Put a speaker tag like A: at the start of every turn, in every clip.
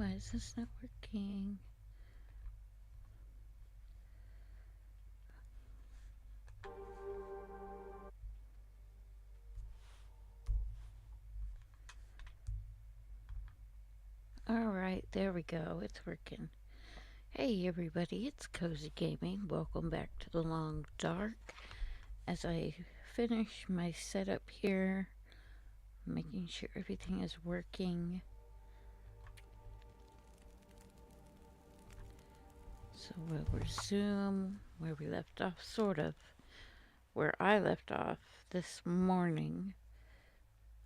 A: Why is this not working? Alright, there we go. It's working. Hey everybody, it's Cozy Gaming. Welcome back to the Long Dark. As I finish my setup here, making sure everything is working. So we'll resume where we left off, sort of. Where I left off this morning.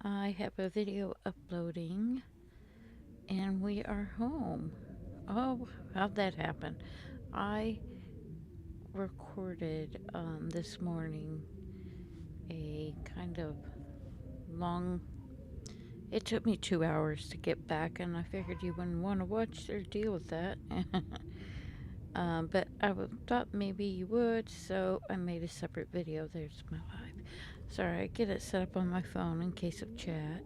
A: I have a video uploading and we are home. Oh, how'd that happen? I recorded this morning a kind of long. It took me 2 hours to get back, and I figured you wouldn't want to watch or deal with that. But I thought maybe you would, so I made a separate video. There's my live. Sorry, I get it set up on my phone in case of chat.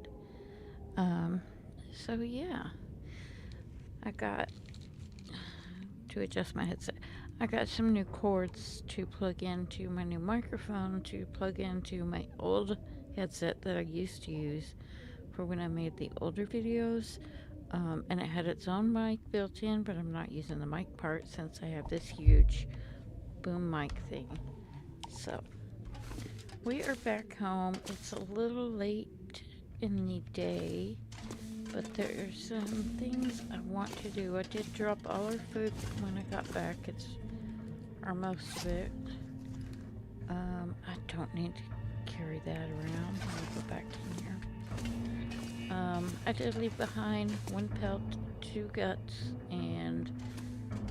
A: So yeah, I got to adjust my headset. I got some new cords to plug into my new microphone, to plug into my old headset that I used to use for when I made the older videos. And it had its own mic built in, but I'm not using the mic part since I have this huge boom mic thing. So, we are back home. It's a little late in the day, but there are some things I want to do. I did drop all our food when I got back. Or most of it. I don't need to carry that around. Let me go back in here. I did leave behind one pelt, 2 guts, and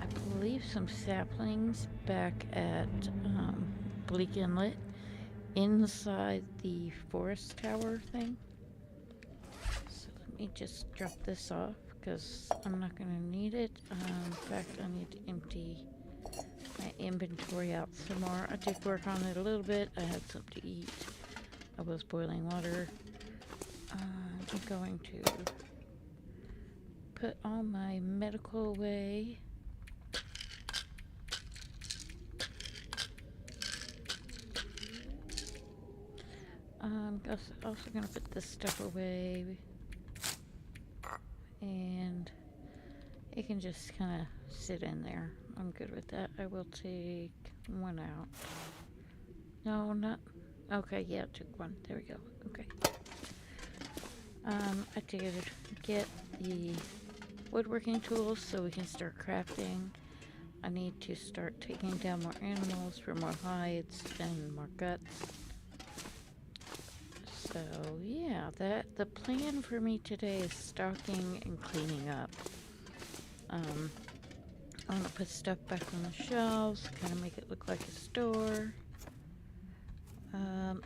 A: I believe some saplings back at Bleak Inlet inside the forest tower thing. So let me just drop this off because I'm not going to need it. In fact, I need to empty my inventory out some more. I did work on it a little bit. I had something to eat. I was boiling water. I'm going to put all my medical away. I'm also going to put this stuff away. And it can just kind of sit in there. I'm good with that. I will take one out. No, not. Okay, yeah, I took one. There we go. Okay. I did get the woodworking tools so we can start crafting. I need to start taking down more animals for more hides and more guts. So yeah, the plan for me today is stocking and cleaning up. I'm gonna put stuff back on the shelves, kind of make it look like a store.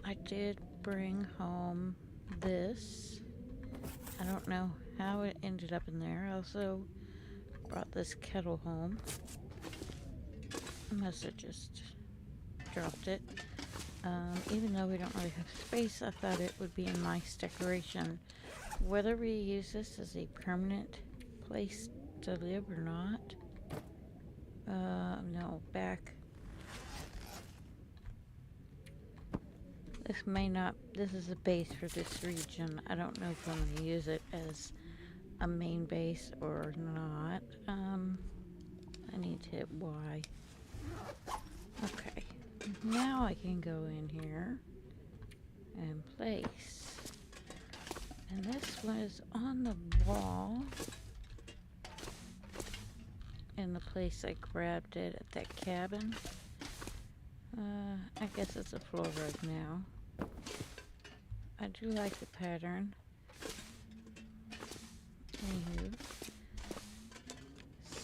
A: I did bring home this. I don't know how it ended up in there. I also brought this kettle home. I must have just dropped it. Even though we don't really have space, I thought it would be a nice decoration. Whether we use this as a permanent place to live or not. No, back. This is a base for this region. I don't know if I'm going to use it as a main base or not. I need to hit Y. Okay. Now I can go in here and place. And this was on the wall in the place I grabbed it at that cabin. I guess it's a floor rug now. I do like the pattern. Anywho.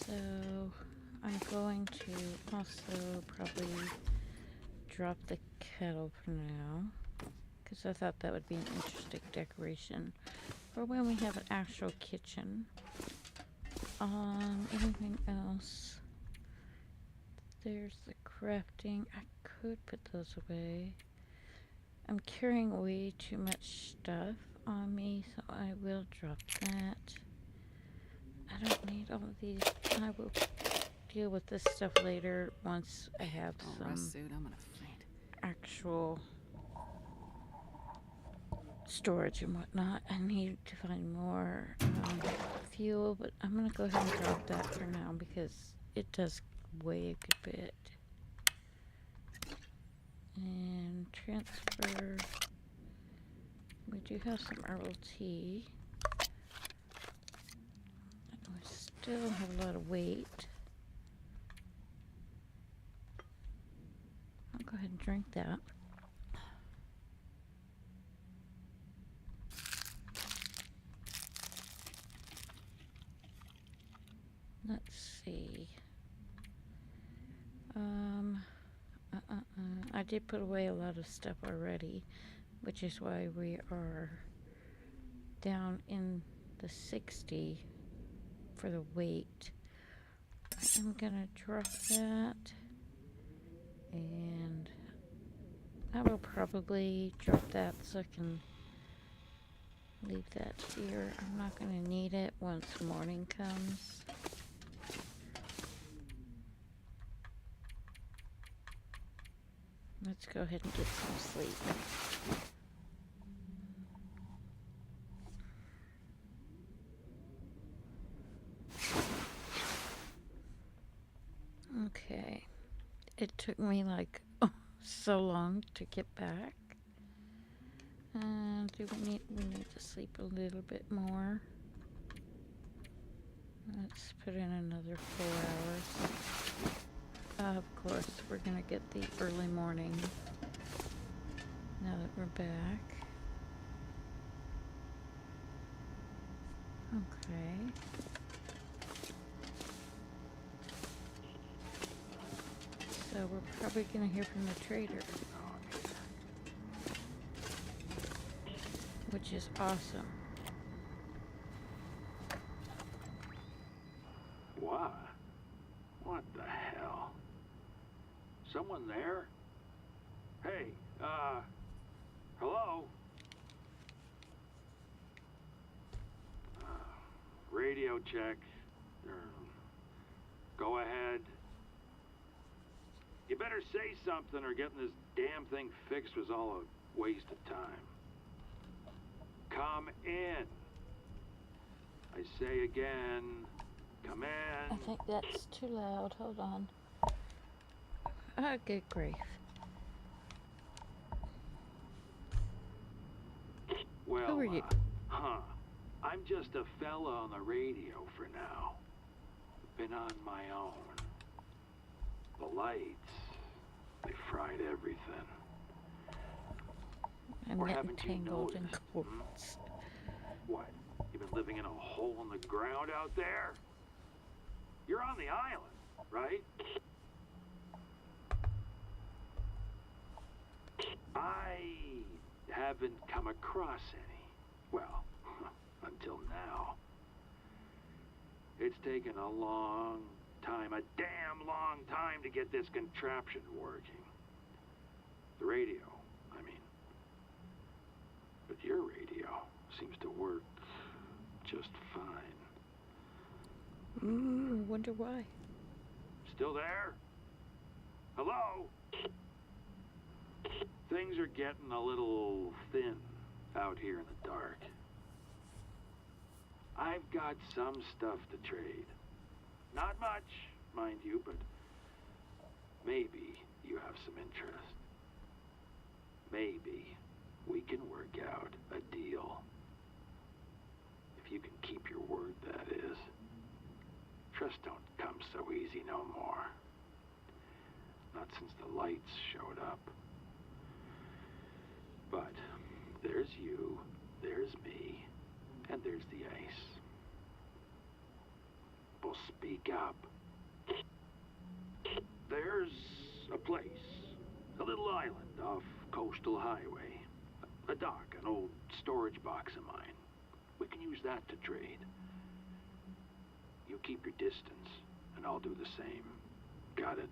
A: So I'm going to also probably drop the kettle for now, because I thought that would be an interesting decoration for when we have an actual kitchen. Anything else? There's the crafting. I could put those away. I'm carrying way too much stuff on me, so I will drop that. I don't need all of these. I will deal with this stuff later once I have
B: Oh,
A: some
B: rest suit, I'm gonna faint.
A: actual storage and whatnot. I need to find more fuel, but I'm gonna go ahead and drop that for now because it does weigh a good bit. And transfer. We do have some herbal tea. We still have a lot of weight. I'll go ahead and drink that. Let's see. I did put away a lot of stuff already, which is why we are down in the 60 for the weight. I'm gonna drop that, and I will probably drop that so I can leave that here. I'm not gonna need it once morning comes. Let's go ahead and get some sleep. Okay. It took me like so long to get back. And we need to sleep a little bit more. Let's put in another 4 hours. Of course, we're gonna get the early morning now that we're back. Okay. So we're probably gonna hear from the trader, which is awesome.
C: What? What the hell? Someone there? Hey, hello? Radio check. Go ahead. You better say something or getting this damn thing fixed was all a waste of time. Come in. I say again, come in.
A: I think that's too loud. Hold on. Oh, good grief.
C: Well,
A: Who are you?
C: I'm just a fella on the radio for now. Been on my own. The lights, they fried everything.
A: I'm
C: Or
A: getting
C: haven't you
A: tangled in
C: noticed,
A: cords.
C: What? You've been living in a hole in the ground out there? You're on the island, right? I haven't come across any. Well, until now. It's taken a long time, a damn long time to get this contraption working. The radio, I mean. But your radio seems to work just fine.
A: Ooh, wonder why.
C: Still there? Hello? Things are getting a little thin out here in the dark. I've got some stuff to trade. Not much, mind you, but maybe you have some interest. Maybe we can work out a deal. If you can keep your word, that is. Trust don't come so easy no more. Not since the lights showed up. But there's you, there's me, and there's the ice. Well, speak up. There's a place, a little island off Coastal Highway. A dock, an old storage box of mine. We can use that to trade. You keep your distance, and I'll do the same. Got it?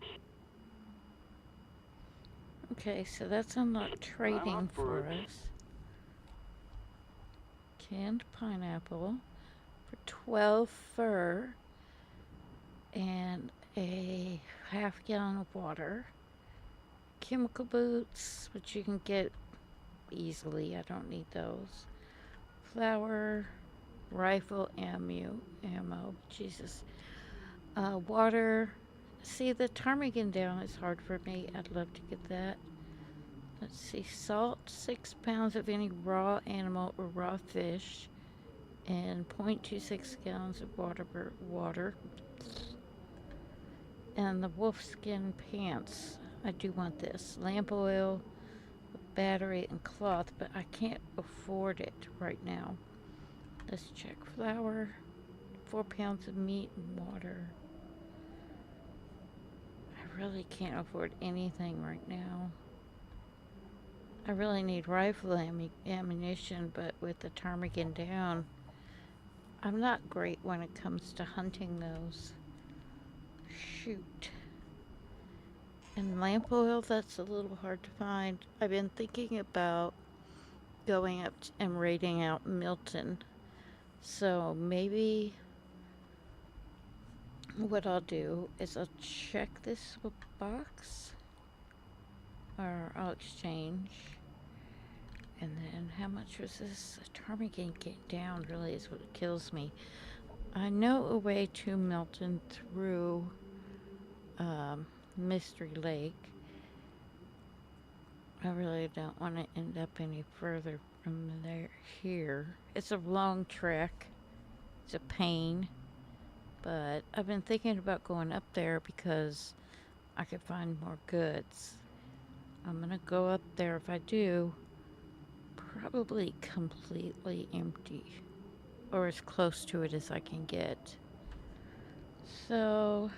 A: Okay, so that's unlocked trading
C: up for
A: for
C: it.
A: us. Canned pineapple for 12 fur and a half-gallon of water, chemical boots, which you can get easily. I don't need those. Flour, rifle ammo. Jesus. Water. See, the ptarmigan down is hard for me. I'd love to get that. Let's see. Salt, 6 pounds of any raw animal or raw fish, and 0.26 gallons of water. And the wolfskin pants. I do want this. Lamp oil, battery, and cloth, but I can't afford it right now. Let's check. Flour, 4 pounds of meat and water. I really can't afford anything right now. I really need rifle ammunition, but with the ptarmigan down, I'm not great when it comes to hunting those. Shoot. And lamp oil, that's a little hard to find. I've been thinking about going up and raiding out Milton. So maybe what I'll do is I'll check this box, or I'll exchange. And then how much was this? A ptarmigan get down really is what kills me. I know a way to Milton through Mystery Lake. I really don't want to end up any further from here. It's a long trek. It's a pain. But I've been thinking about going up there because I could find more goods. I'm going to go up there. If I do, probably completely empty. Or as close to it as I can get. So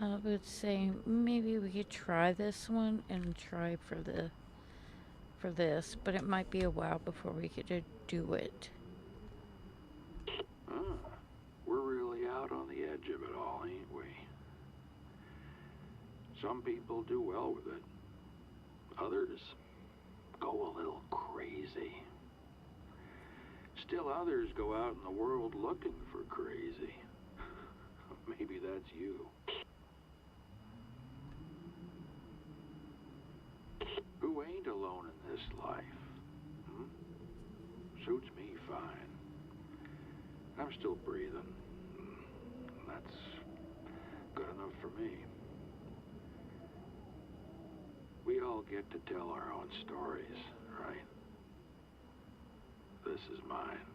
A: I would say maybe we could try this one and try for this, but it might be a while before we could do it.
C: We're really out on the edge of it all, ain't we? Some people do well with it. Others go a little crazy. Still others go out in the world looking for crazy. Maybe that's you. Who ain't alone in this life? Suits me fine. I'm still breathing. That's good enough for me. We all get to tell our own stories, right? This is mine.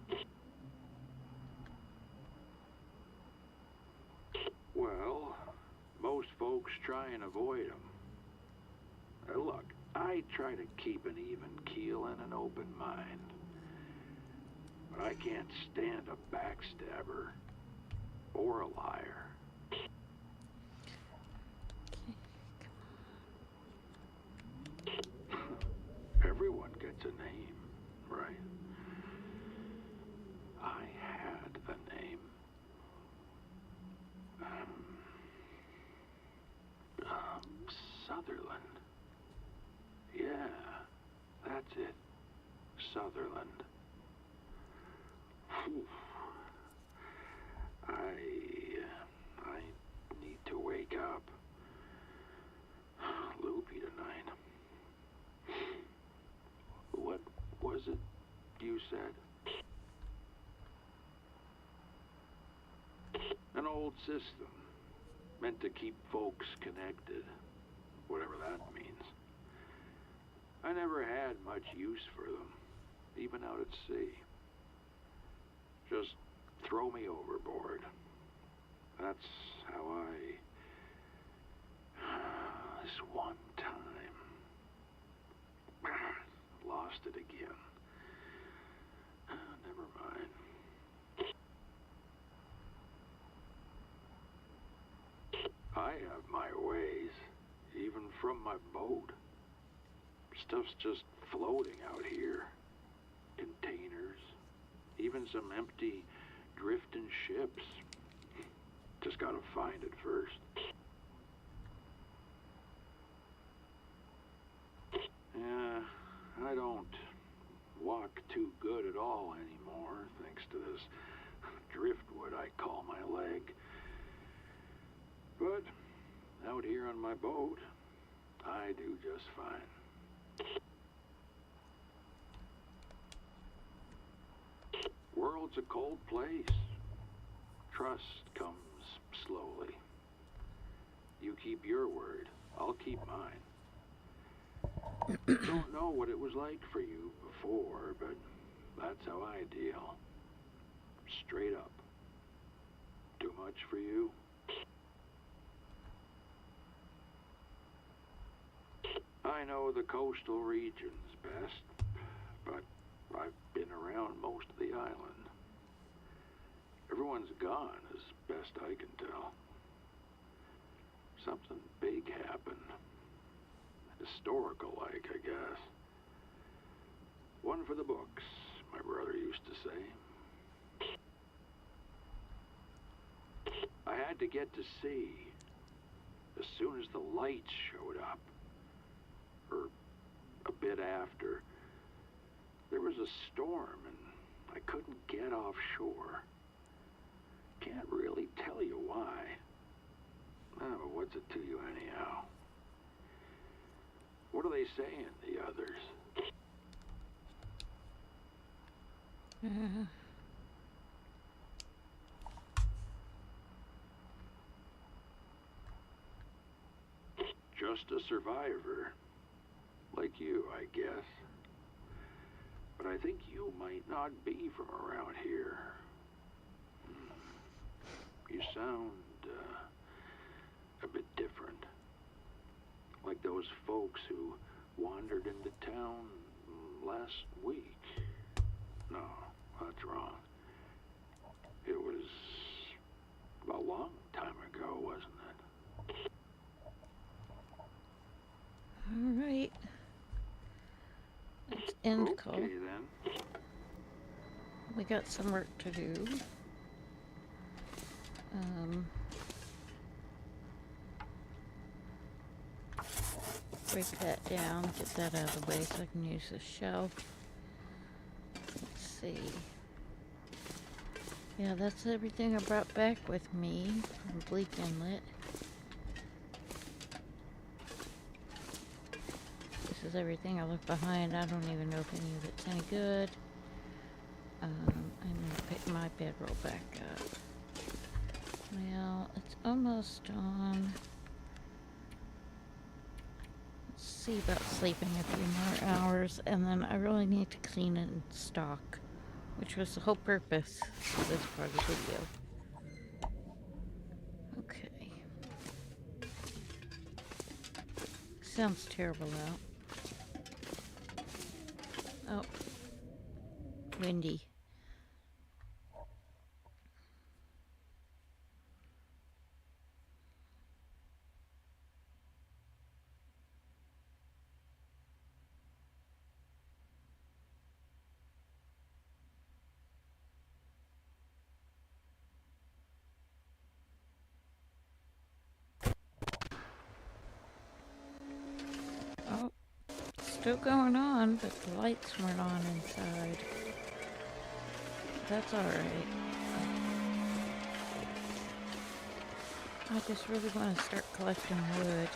C: Well, most folks try and avoid them. Look, I try to keep an even keel and an open mind. But I can't stand a backstabber or a liar. Everyone gets a name, right? I had a name. Sutherland. Yeah, that's it. Sutherland. Whew. I need to wake up. Loopy tonight. What was it you said? An old system, meant to keep folks connected, whatever that means. I never had much use for them, even out at sea. Just throw me overboard. That's how this one time, lost it again. Never mind. I have my ways, even from my boat. Stuff's just floating out here. Containers, even some empty, drifting ships. Just gotta find it first. Yeah, I don't walk too good at all anymore, thanks to this driftwood I call my leg. But out here on my boat, I do just fine. World's a cold place. Trust comes slowly. You keep your word, I'll keep mine. Don't know what it was like for you before, but that's how I deal. Straight up. Too much for you? I know the coastal regions best, but I've been around most of the island. Everyone's gone, as best I can tell. Something big happened. Historical-like, I guess. One for the books, my brother used to say. I had to get to sea as soon as the lights showed up. Or a bit after. There was a storm and I couldn't get offshore. Can't really tell you why. Oh, what's it to you anyhow? What are they saying, the others? Just a survivor. Like you, I guess. But I think you might not be from around here. You sound, a bit different. Like those folks who wandered into town last week. No, that's wrong. It was a long time ago, wasn't it?
A: Alright. Let's end call.
C: Okay, then.
A: We got some work to do. Break that down, get that out of the way so I can use the shelf. Let's see. Yeah, that's everything I brought back with me from Bleak Inlet. This is everything I left behind. I don't even know if any of it's any good. I'm gonna pick my bedroll back up. Well, it's almost on. Let's see about sleeping a few more hours, and then I really need to clean and stock, which was the whole purpose of this part of the video. Okay. Sounds terrible out. Oh. Windy. Oh, still going on, but the lights weren't on inside. That's alright. I just really want to start collecting wood.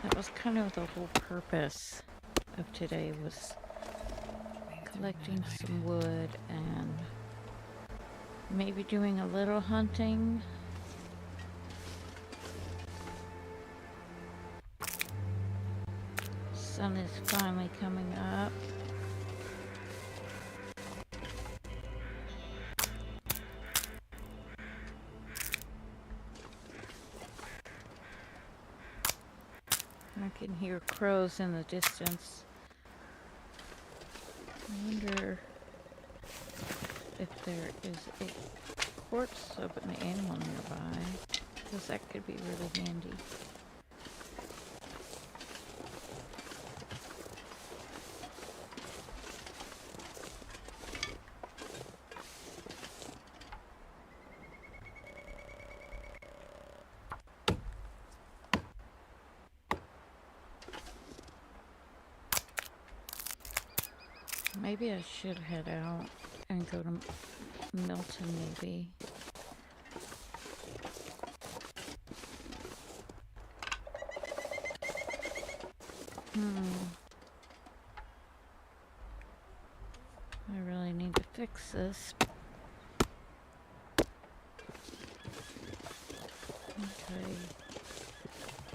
A: That was kind of the whole purpose of today, was collecting some wood and maybe doing a little hunting. Sun is finally coming up. I can hear crows in the distance. I wonder if there is a corpse of an animal nearby, because that could be really handy. Maybe I should head out and go to Milton, maybe. I really need to fix this. Okay.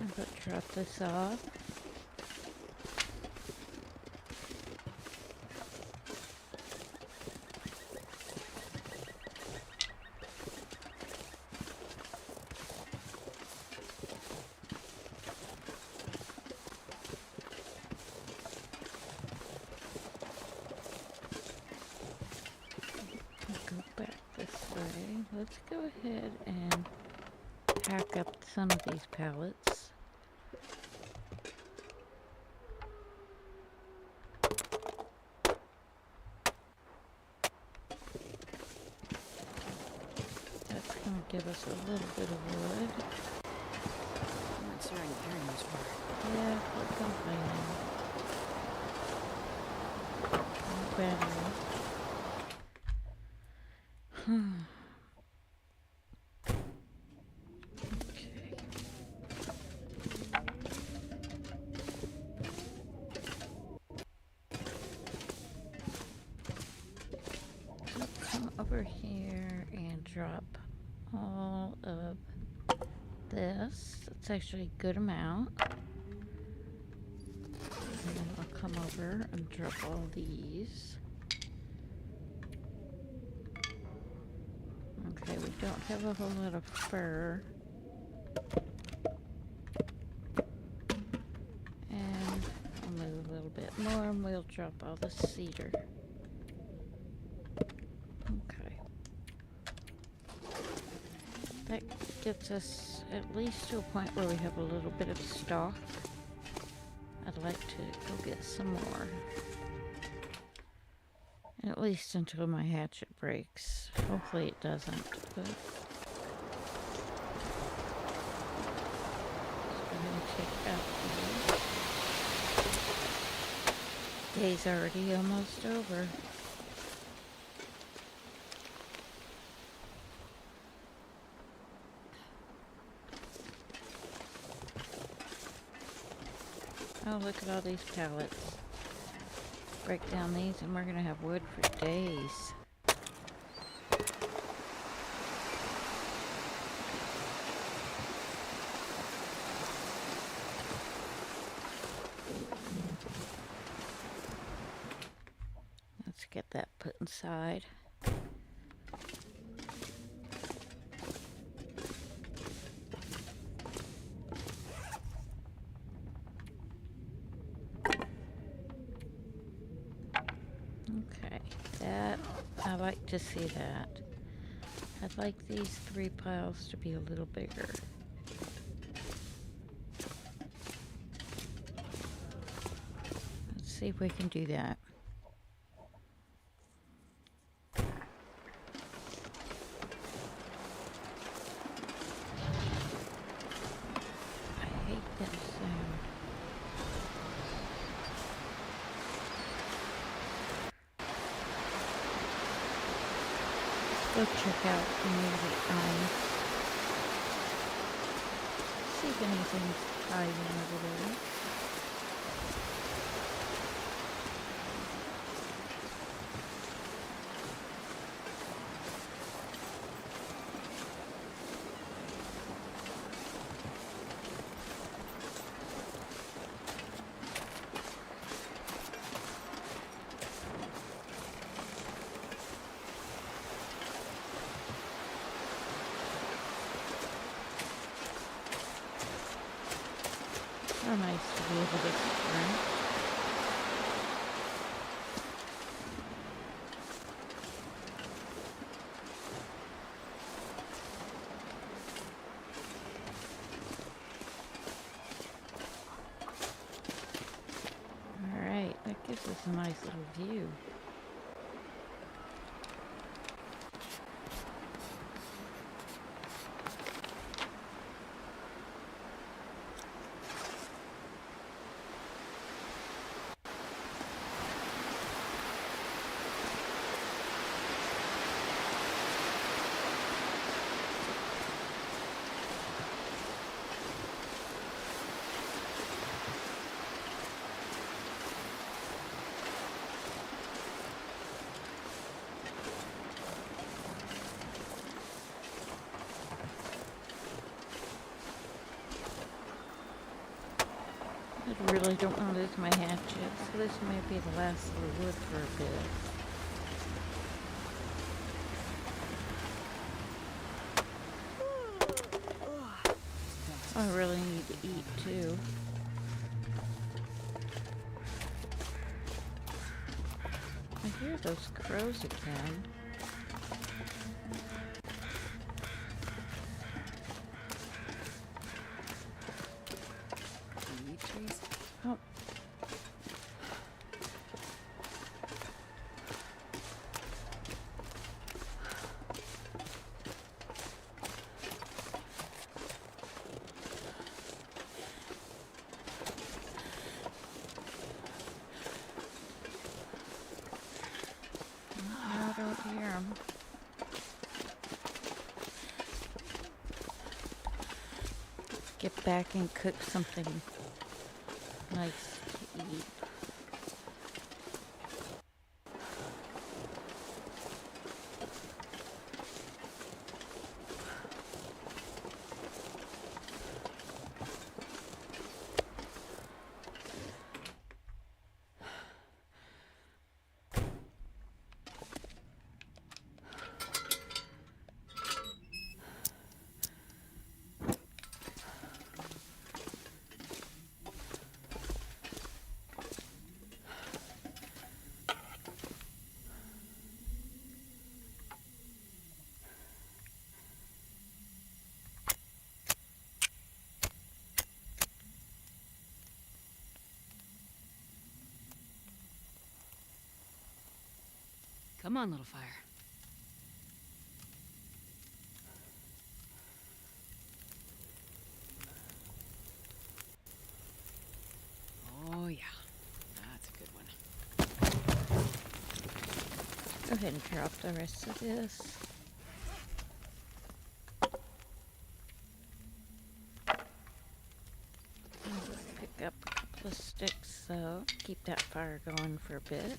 A: I'm going to drop this off. Go back this way. Let's go ahead and pack up some of these pallets. That's going to give us a little bit of wood.
B: I'm not sure I'm carrying this far.
A: Yeah, we're complaining. No battery. Okay. So come over here and drop all of this. It's actually a good amount. And then I'll come over and drop all these. Okay, we don't have a whole lot of fur. And I'll move a little bit more and we'll drop all the cedar. Okay. That gets us at least to a point where we have a little bit of stock. I'd like to go get some more. At least until my hatchet breaks. Hopefully it doesn't, but... So I'm gonna take out the... Day's already almost over. Oh, look at all these pallets. Break down these and we're gonna have wood for days. Let's get that put inside. Okay, that, I like to see that. I'd like these 3 piles to be a little bigger. Let's see if we can do that. I hate that sound. Go check out the music see if anything's hiding over there. So nice to be able to sprint. Alright, that gives us a nice little view. really don't want to lose my hatchet, so this may be the last of the wood for a bit. I really need to eat too. I hear those crows again.
B: Can you eat trees?
A: Oh. I don't hear 'em. Get back and cook something nice to eat.
B: Come on, little fire. Oh, yeah. That's a good one.
A: Go ahead and drop the rest of this. I'll pick up a couple of sticks, so keep that fire going for a bit.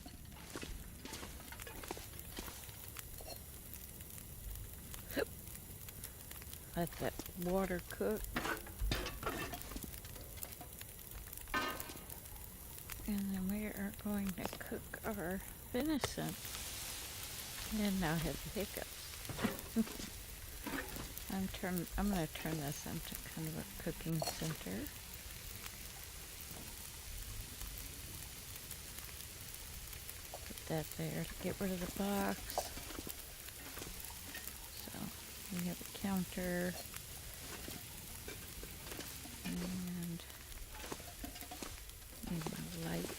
A: Let that water cook. And then we are going to cook our venison. And now have the hiccups. I'm going to turn this into kind of a cooking center. Put that there to get rid of the box. So we have a counter. And maybe a light.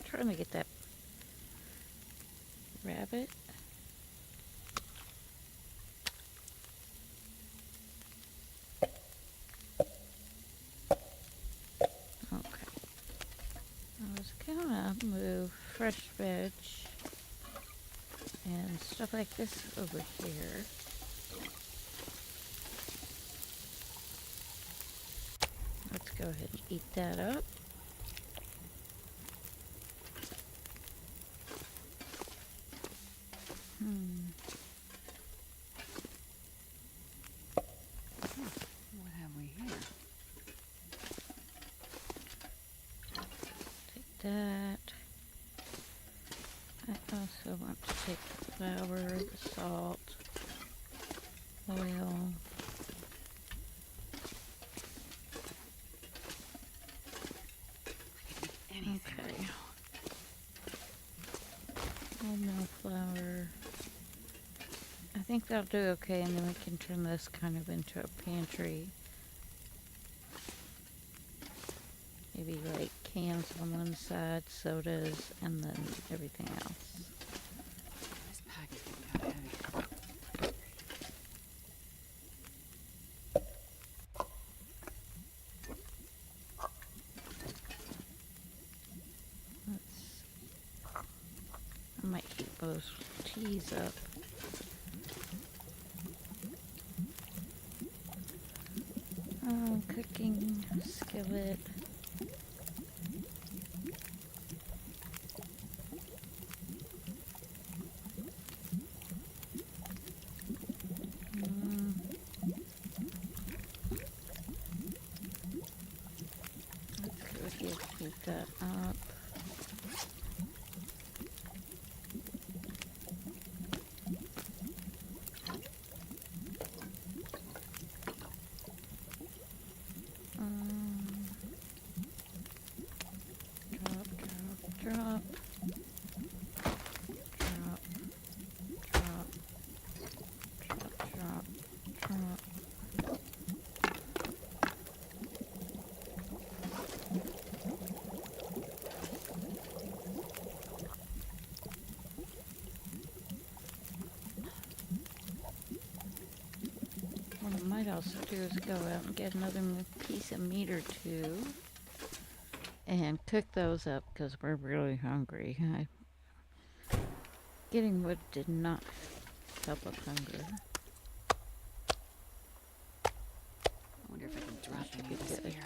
A: Trying to get that rabbit. Okay. I was gonna move fresh veg and stuff like this over here. Let's go ahead and eat that up.
B: What have we here?
A: Take that. I also want to take the flour, the salt, oil.
B: Anything
A: Okay.
B: right now.
A: Wholemeal flour. I think that'll do okay, and then we can turn this kind of into a pantry. Maybe like cans on one side, sodas, and then everything else.
B: This pack is getting kind of heavy.
A: I might heat those teas up. Cooking skillet. Mm. Let's go ahead and heat that up. Drop, drop, drop. Drop, drop, drop, drop, drop. What I might also do is go out and get another piece of meat or two and cook those up because we're really hungry. Getting wood did not help with hunger.
B: I wonder if I can drop
A: Should
B: any
A: be
B: of this
A: good.
B: here.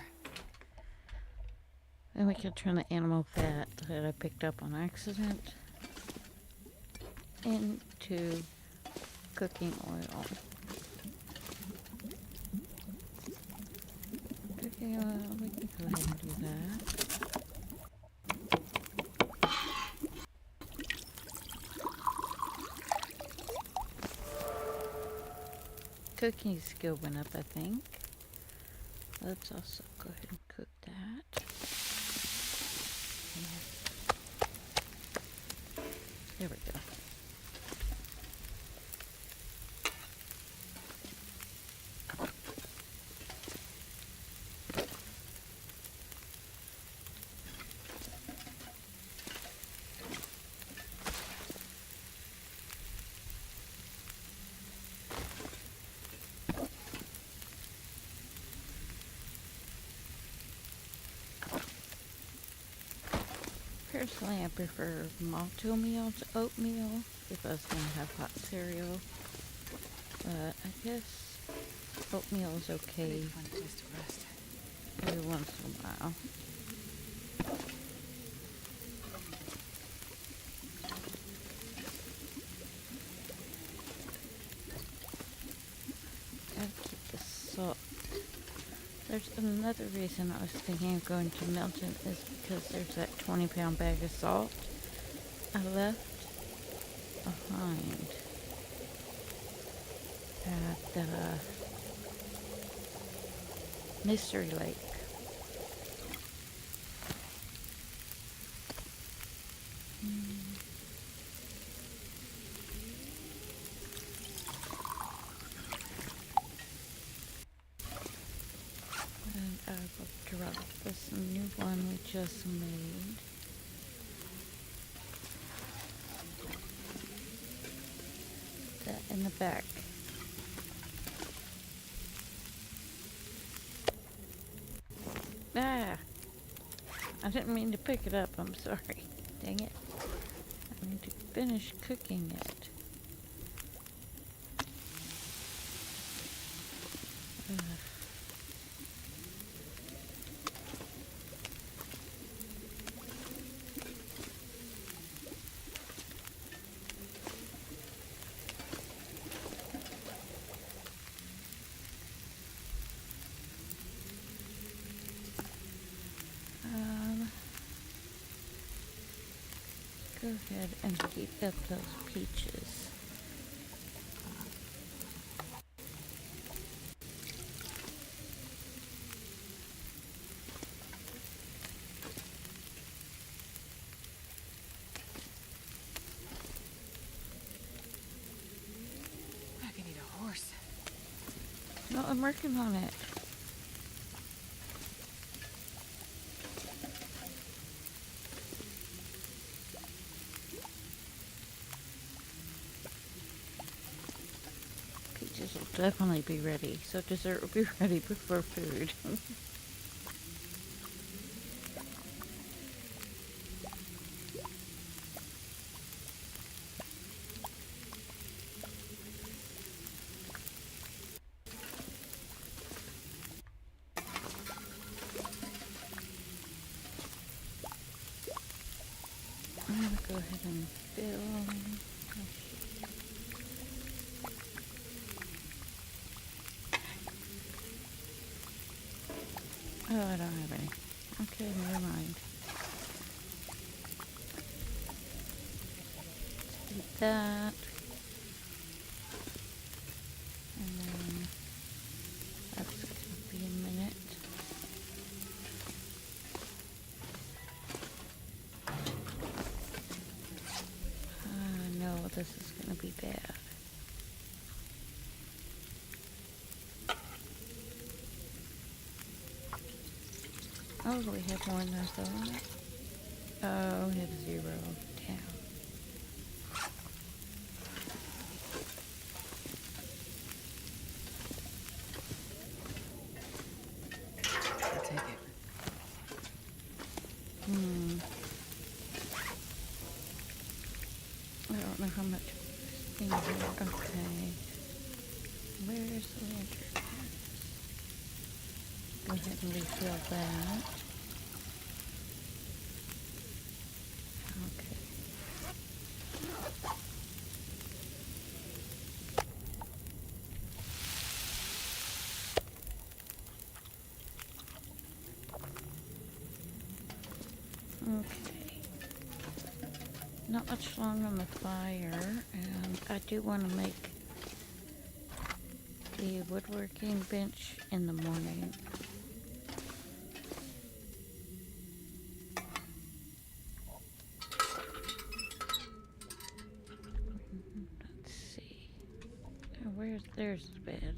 A: Then we can turn the animal fat that I picked up on accident into cooking oil. Cooking oil, we can go ahead and do that. Cooking skill went up, I think. Let's also go ahead and cook that. There we go. Personally, I prefer malto meal to oatmeal if I was going to have hot cereal. But I guess oatmeal is okay
B: Maybe find a place to rest.
A: every once in a while. Gotta keep the salt. There's another reason I was thinking of going to Milton is because there's that 20-pound bag of salt I left behind at Mystery Lake. And I will drop this new one we just made. That in the back. Ah! I didn't mean to pick it up, I'm sorry. Dang it. I need to finish cooking it. Ugh. Go ahead and heat up those peaches.
B: I can eat a horse.
A: No, I'm working on it. Peaches will definitely be ready, so dessert will be ready before food. and fill. Oh, I don't have any. Okay, never mind. Do that. And then that's going to be a minute. No, this is going to be bad. Oh, we have more than I thought. Oh, we have 0. Damn.
B: I'll take it.
A: I don't know how much in here. Okay. Where's the lantern? Go ahead and refill that. Okay. Okay. Not much longer on the fire, and I do want to make the woodworking bench in the morning. Let's see. There's the bed.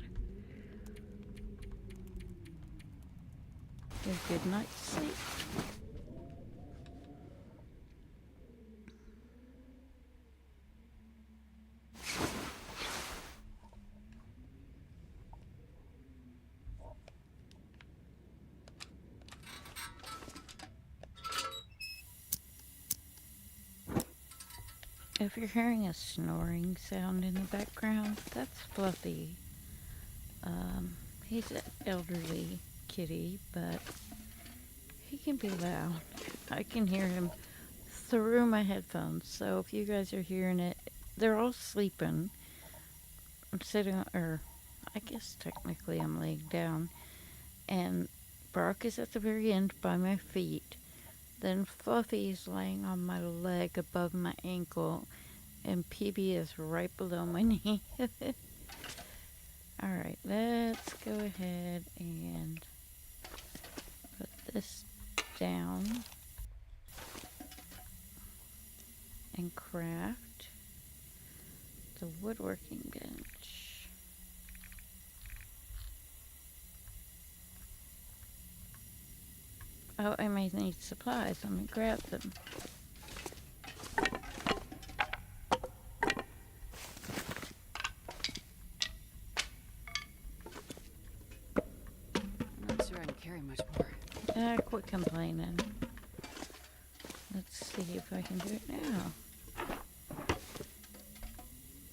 A: A good night's sleep. If you're hearing a snoring sound in the background, that's Fluffy. He's an elderly kitty, but he can be loud. I can hear him through my headphones, so if you guys are hearing it, they're all sleeping. I'm sitting, or I guess technically I'm laying down, and Brock is at the very end by my feet. Then Fluffy's laying on my leg above my ankle, and PB is right below my knee. Alright, let's go ahead and put this down and craft the woodworking bench. Oh, I may need supplies. Let me grab them.
B: I'm not sure I can carry much more.
A: Quit complaining. Let's see if I can do it now.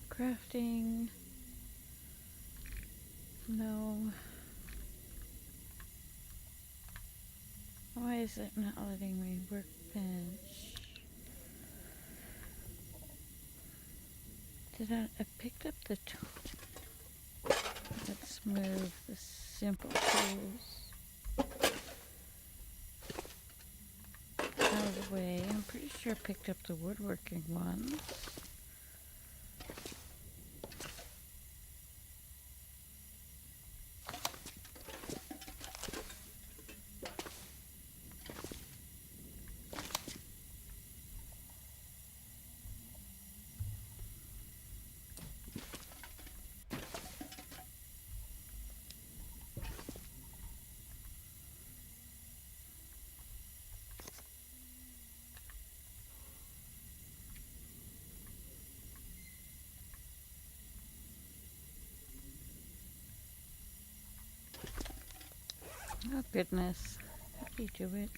A: Crafting. No. Why is it not letting me workbench? I picked up the tool. Let's move the simple tools out of the way. I'm pretty sure I picked up the woodworking ones. Oh goodness, how do you do it?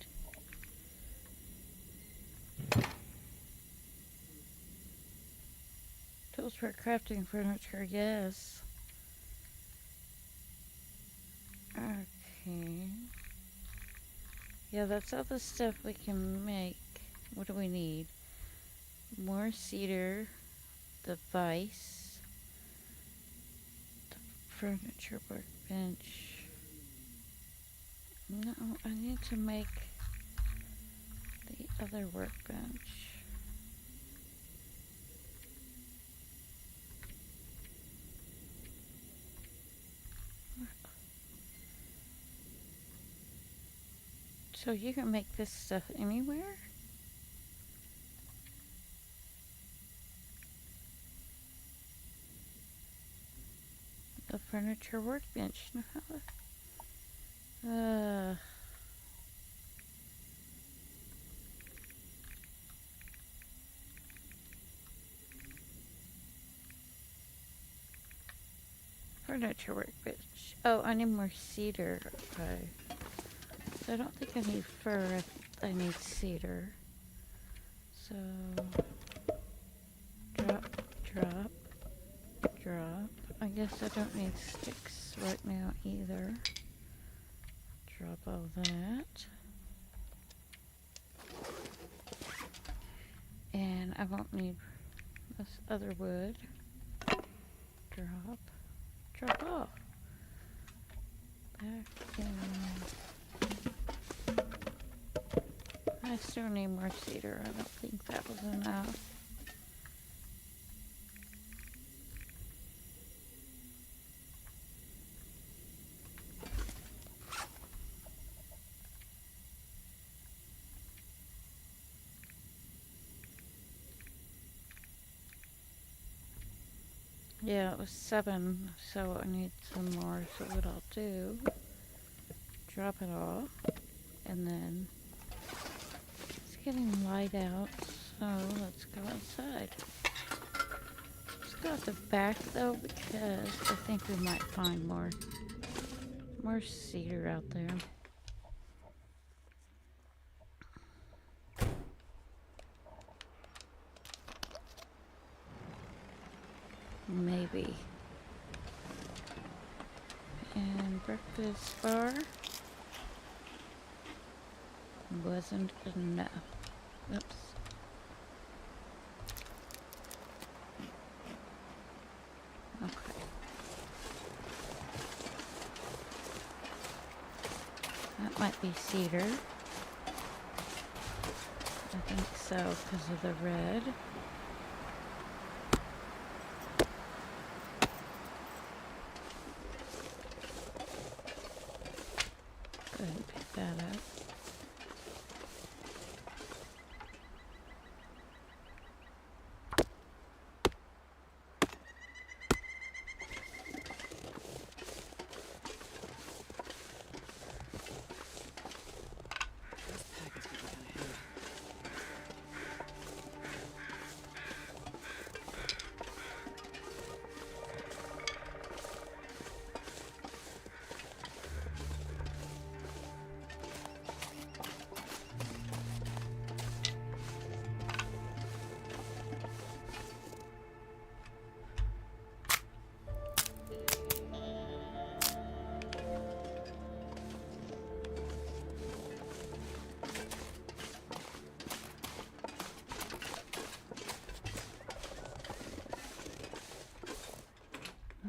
A: Tools for crafting furniture, yes. Okay. Yeah, that's all the stuff we can make. What do we need? more cedar, the vise, the furniture workbench. No, I need to make the other workbench. So you can make this stuff anywhere? The furniture workbench. No, furniture workbench. Oh, I need more cedar. Okay. So I don't think I need fir. I need cedar. So drop. I guess I don't need sticks right now either. Drop all that. And I won't need this other wood. Drop off. Back in. I still need more cedar. I don't think that was enough. Yeah, it was 7, so I need some more. So what I'll do, drop it off, and then it's getting light out, so let's go outside. Let's go at the back though, because I think we might find more cedar out there. Maybe. And breakfast bar wasn't enough. Oops. Okay. That might be cedar. I think so, because of the red. Go ahead and pick that up.
B: This pack is getting kind of heavy.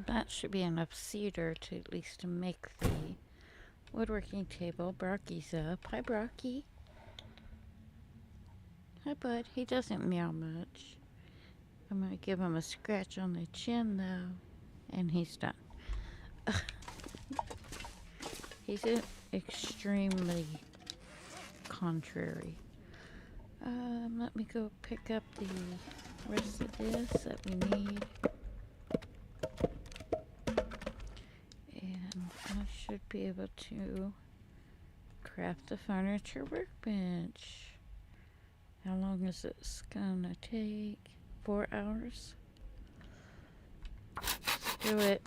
A: That should be enough cedar to at least make the woodworking table. Brocky's up. Hi, Brocky. Hi, bud. He doesn't meow much. I'm going to give him a scratch on the chin, though. And he's done. He's extremely contrary. Let me go pick up the rest of this that we need. And I should be able to craft the furniture workbench. How long is this gonna take? 4 hours? Let's do it.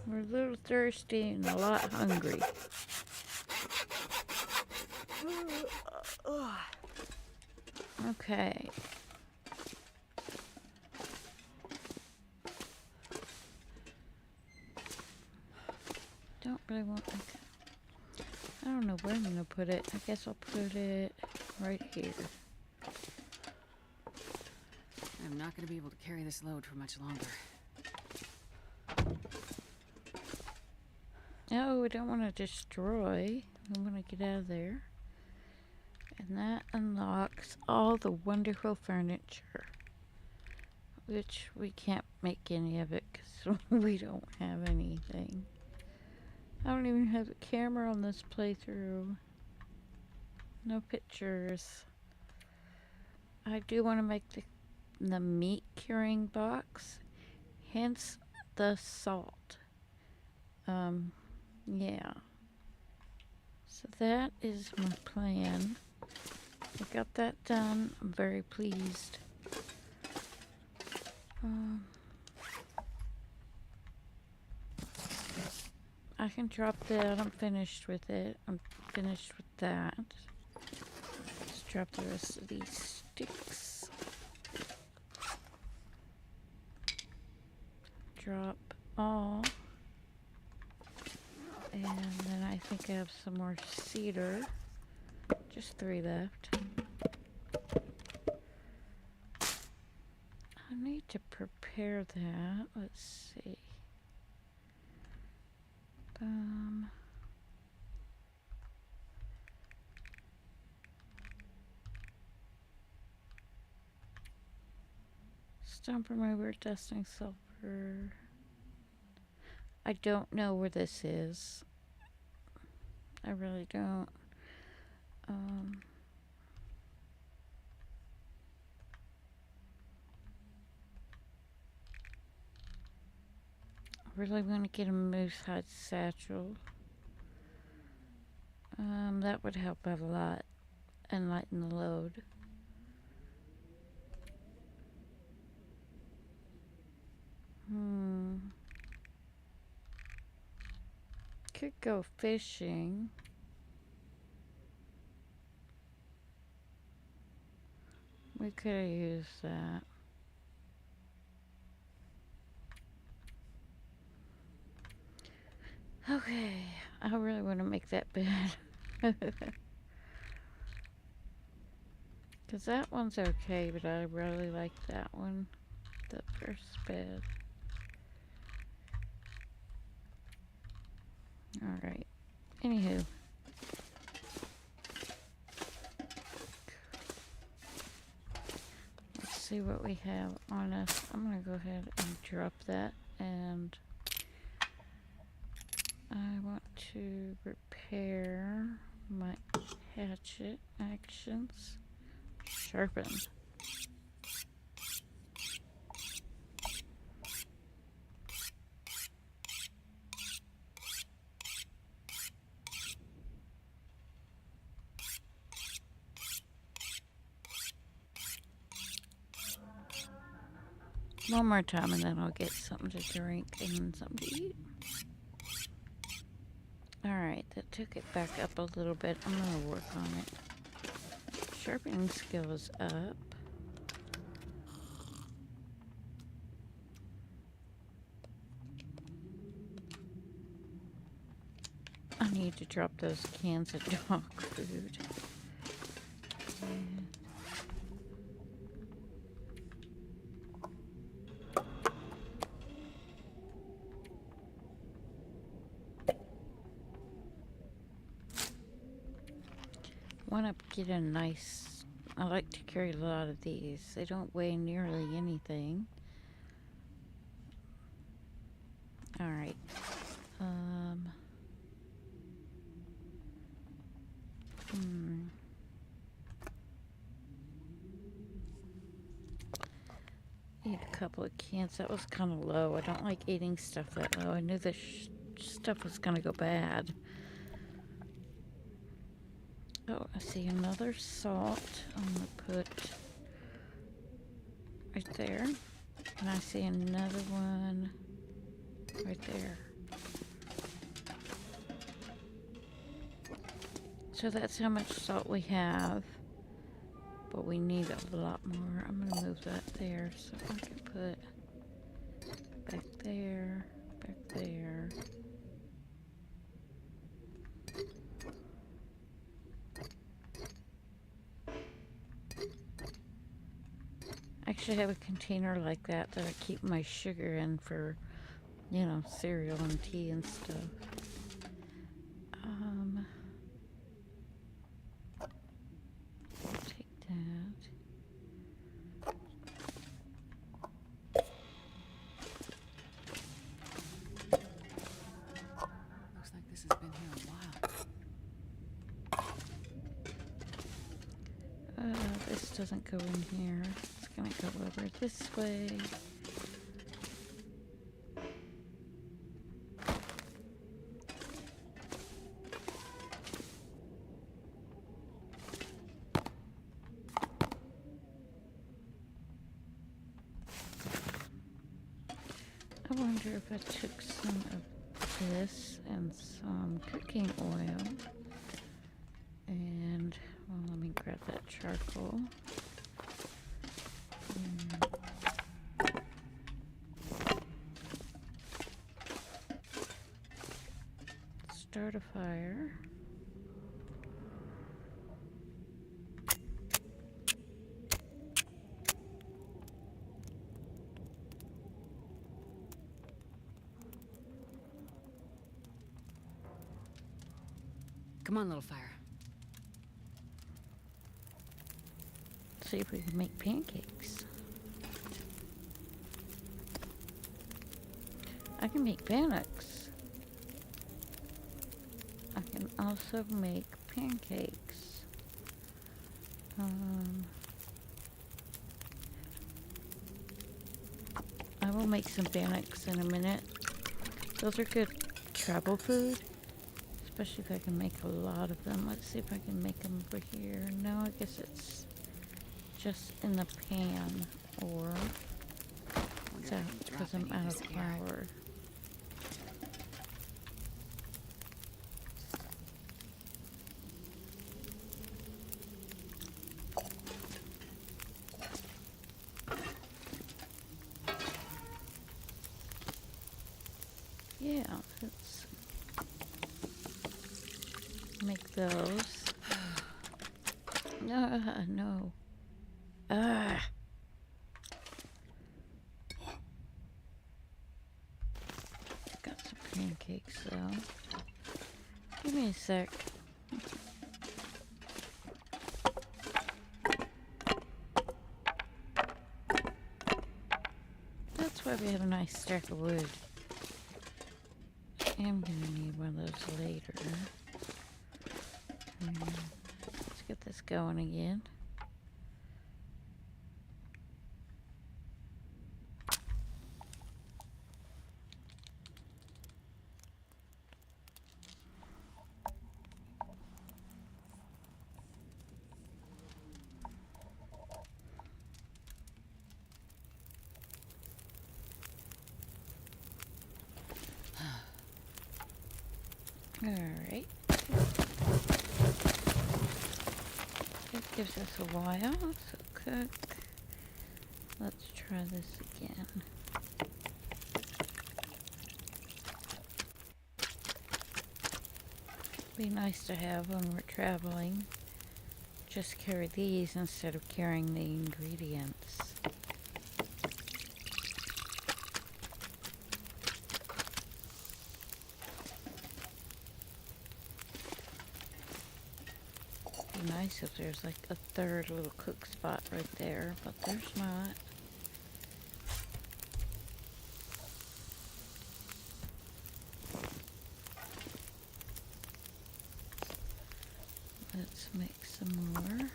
A: We're a little thirsty and a lot hungry. Okay. Don't really want I don't know where I'm gonna put it. I guess I'll put it right here.
B: I'm not gonna be able to carry this load for much longer.
A: Oh, we don't want to destroy. We want to get out of there. And that unlocks all the wonderful furniture. Which we can't make any of it because we don't have anything. I don't even have a camera on this playthrough. No pictures. I do want to make the meat curing box. Hence the salt. Yeah. So that is my plan. I got that done. I'm very pleased. I can drop that. I'm finished with it. I'm finished with that. Let's drop the rest of these sticks. Drop all. And then I think I have some more cedar. Just 3 left. I need to prepare that. Let's see. Stump remover, dusting sulfur. I don't know where this is. I really don't. I really want to get a moose hide satchel. That would help out a lot and lighten the load. Could go fishing. We could have used that. Okay, I really want to make that bed. Because that one's okay, but I really like that one. The first bed. Alright. Anywho. Let's see what we have on us. I'm going to go ahead and drop that. And I want to repair my hatchet actions. Sharpen. One more time and then I'll get something to drink and something to eat. Alright, that took it back up a little bit. I'm going to work on it. Sharpening skill is up. I need to drop those cans of dog food. And want to get a nice... I like to carry a lot of these. They don't weigh nearly anything. Alright. Eat a couple of cans. That was kind of low. I don't like eating stuff that low. I knew this stuff was going to go bad. Oh, I see another salt. I'm going to put right there. And I see another one right there. So that's how much salt we have. But we need a lot more. I'm going to move that there so I can put back there, back there. should have a container like that that I keep my sugar in for, you know, cereal and tea and stuff. Take that.
B: Looks like this has been here a while.
A: This doesn't go in here. It's gonna go over this way. I wonder if I took some of this and some cooking oil and, well, let me grab that charcoal. And start a fire.
B: Come on, little fire.
A: See if we can make pancakes. I can make bannocks. I can also make pancakes. I will make some bannocks in a minute. Those are good travel food, especially if I can make a lot of them. Let's see if I can make them over here. No, I guess it's just in the pan, or it's out because I'm out of flour. Yeah, let's make those. No. Got some pancakes though. Give me a sec. That's why we have a nice stack of wood. I am gonna need one of those later. Let's get this going again. Alright. It gives us a while to cook. Let's try this again. Be nice to have when we're traveling. Just carry these instead of carrying the ingredients. Be nice if there's like a third little cook spot right there, but there's not. Let's make some more.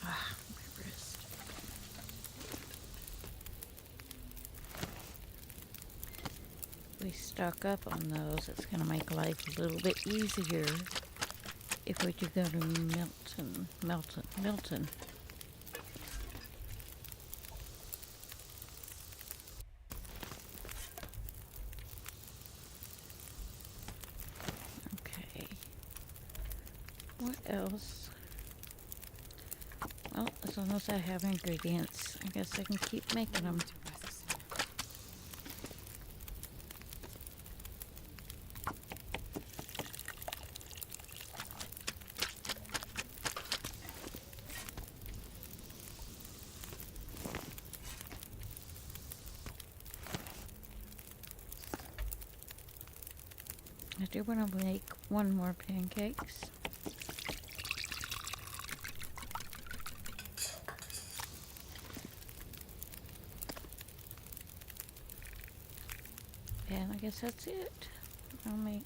A: Ah, my wrist. We stock up on those, it's going to make life a little bit easier if we do go to Milton. Okay. What else? Well, as long as I have ingredients, I guess I can keep making them. I do want to make one more pancakes. And I guess that's it. I'll make,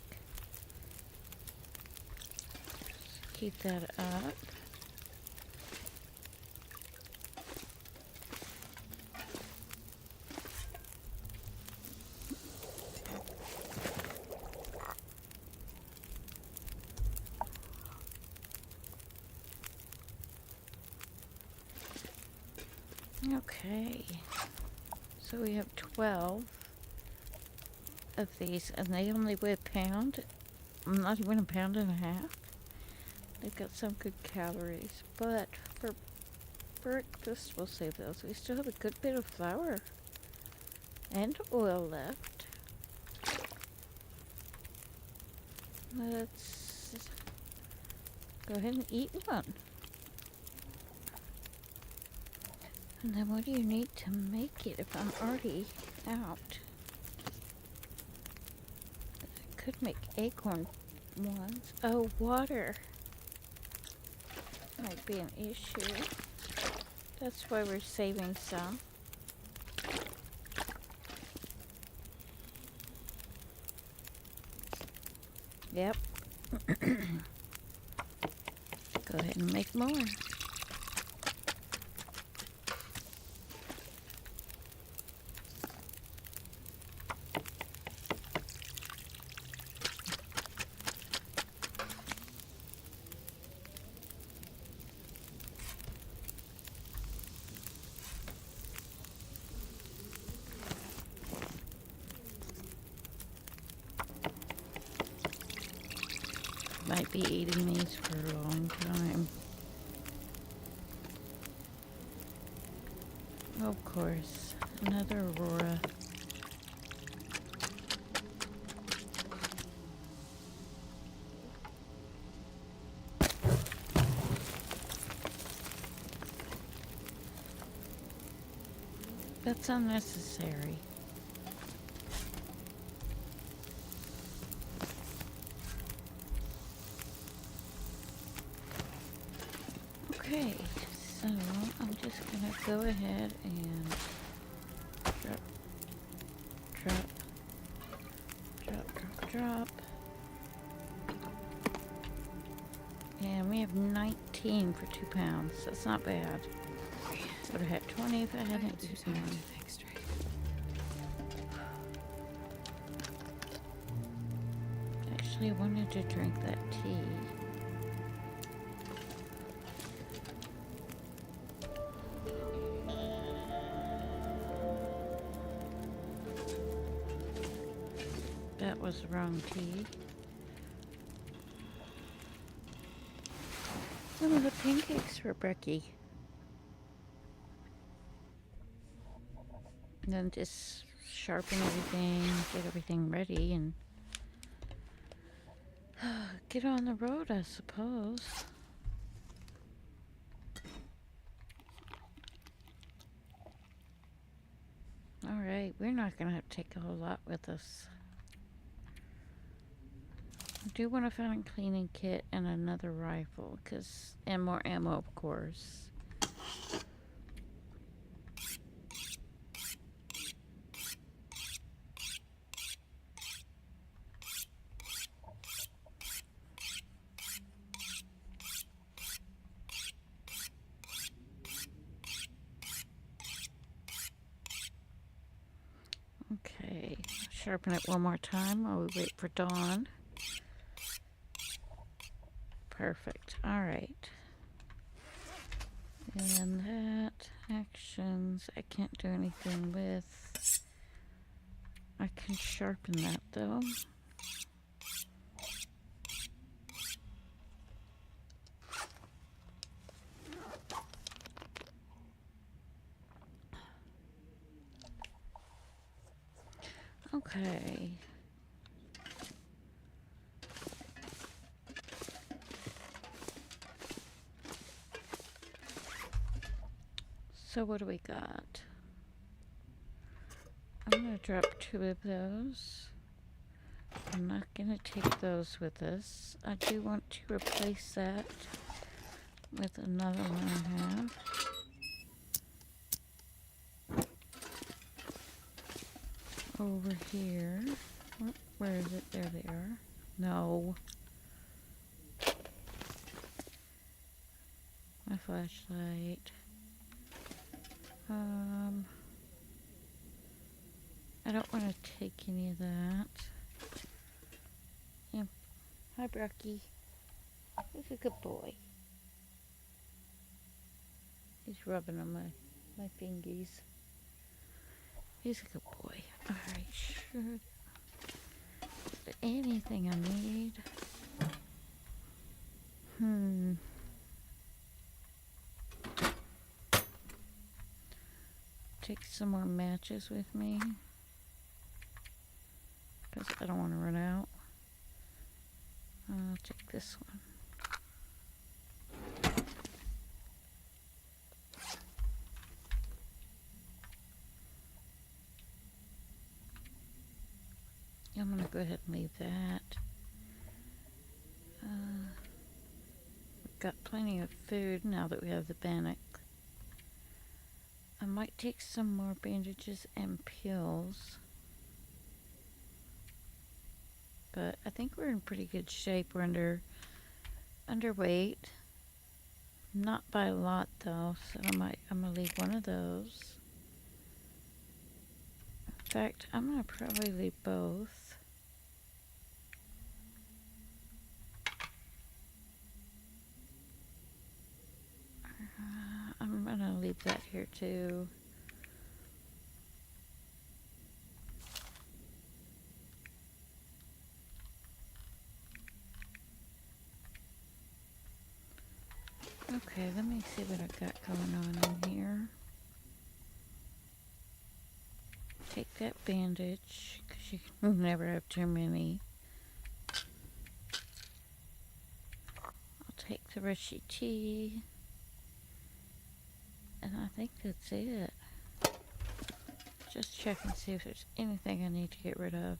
A: keep that up. Okay, so we have 12 of these, and they only weigh a pound, not even a pound and a half. They've got some good calories, but for breakfast, we'll save those. We still have a good bit of flour and oil left. Let's go ahead and eat one. And then what do you need to make it if I'm already out? I could make acorn ones. Oh, water might be an issue. That's why we're saving some. Yep. Go ahead and make more. Might be eating these for a long time. Of course, another Aurora. That's unnecessary. Okay, so I'm just gonna go ahead and drop, drop, drop, drop, drop. And we have 19 for 2 pounds. That's not bad. Would have had 20 if I hadn't
B: do
A: eaten
B: something
A: one.
B: to think straight.
A: Actually, I wanted to drink that tea. That was the wrong tea. Oh, the pancakes for Brecky. And then just sharpen everything, get everything ready, and get on the road, I suppose. Alright, we're not gonna have to take a whole lot with us. I do want to find a cleaning kit and another rifle, and more ammo, of course. Okay, sharpen it one more time while we wait for dawn. Perfect. All right. And that, actions, I can't do anything with. I can sharpen that though. Okay. So what do we got? I'm gonna drop 2 of those. I'm not gonna take those with us. I do want to replace that with another one I have. Over here. Where is it? There they are. No. My flashlight. I don't want to take any of that. Yeah. Hi, Brocky. He's a good boy. He's rubbing on my fingies. He's a good boy. Alright, sure. Is there anything I need? Take some more matches with me. Because I don't want to run out. I'll take this one. I'm going to go ahead and leave that. We've got plenty of food now that we have the bannock. I might take some more bandages and pills. But I think we're in pretty good shape. We're underweight. Not by a lot though, so I'm gonna leave one of those. In fact, I'm gonna probably leave both. I'm gonna leave that here too. Okay, let me see what I got going on in here. Take that bandage, because you can never have too many. I'll take the Rishi tea. And I think that's it. Just check and see if there's anything I need to get rid of.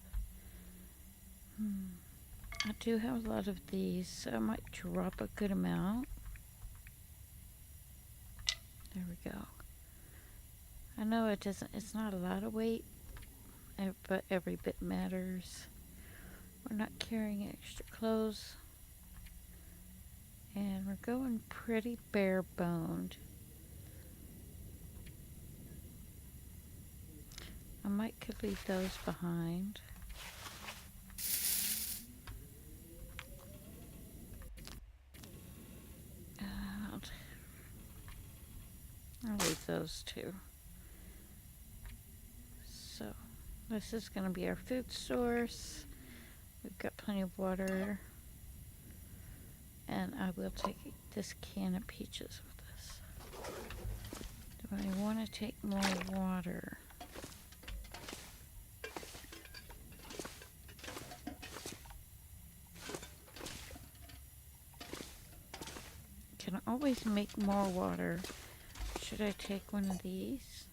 A: I do have a lot of these, so I might drop a good amount. There we go. I know it's not a lot of weight, but every bit matters. We're not carrying extra clothes. And we're going pretty bare boned. I might could leave those behind. I'll leave those too. So, this is going to be our food source. We've got plenty of water. And I will take this can of peaches with us. Do I want to take more water? Can always make more water. Should I take one of these?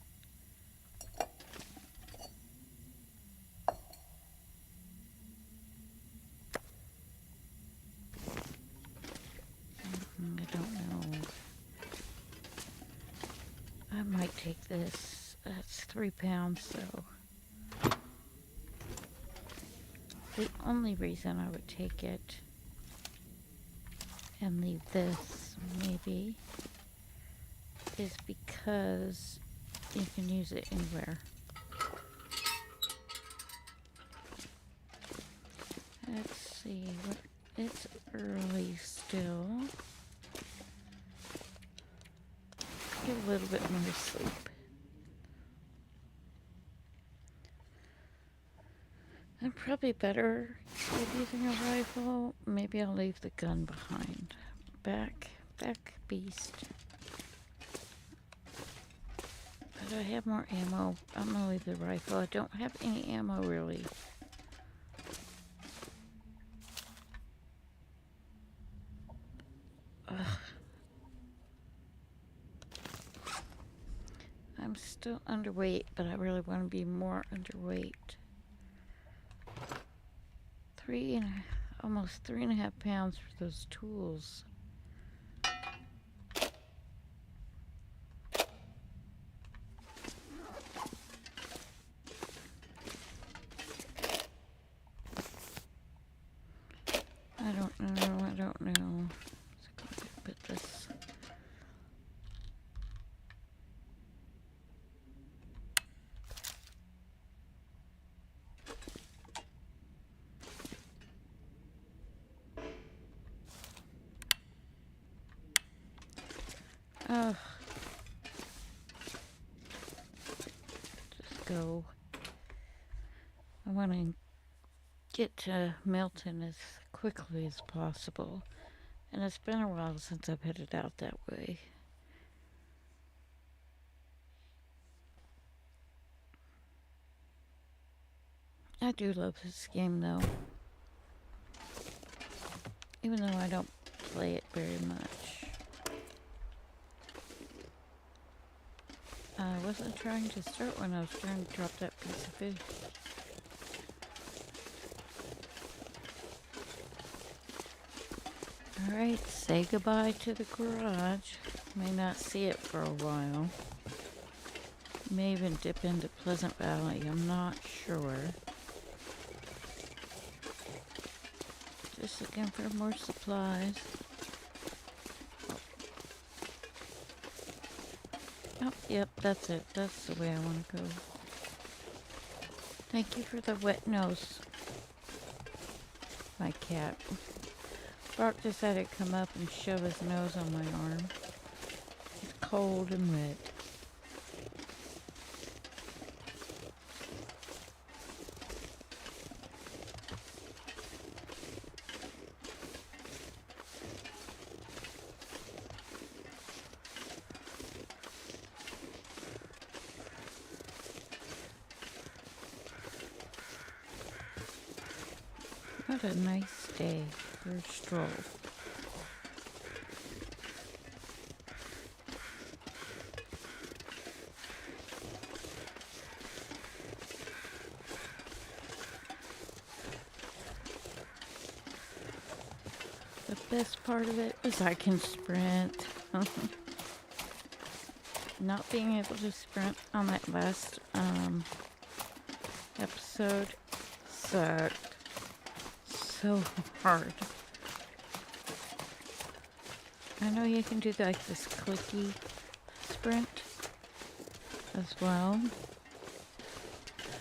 A: I don't know. I might take this. That's 3 pounds, so the only reason I would take it and leave this maybe is because you can use it anywhere. Let's see, it's early still. Get a little bit more sleep. I'm probably better at using a rifle. Maybe I'll leave the gun behind. Back beast. But I have more ammo. I'm gonna leave the rifle. I don't have any ammo really. Ugh. I'm still underweight, but I really want to be more underweight. almost 3.5 pounds for those tools. I don't know. So I'm going to put this. Ugh. Just go. I want to get to Milton as quickly as possible. And it's been a while since I've headed out that way. I do love this game though. Even though I don't play it very much. I wasn't trying to start when I was trying to drop that piece of fish. Alright, say goodbye to the garage. May not see it for a while. May even dip into Pleasant Valley, I'm not sure. Just looking for more supplies. Oh, yep, that's it. That's the way I want to go. Thank you for the wet nose. My cat. Brock decided to come up and shove his nose on my arm. It's cold and wet. What a nice day for a stroll. The best part of it is I can sprint. Not being able to sprint on that last episode sucked so hard. I know you can do like this clicky sprint as well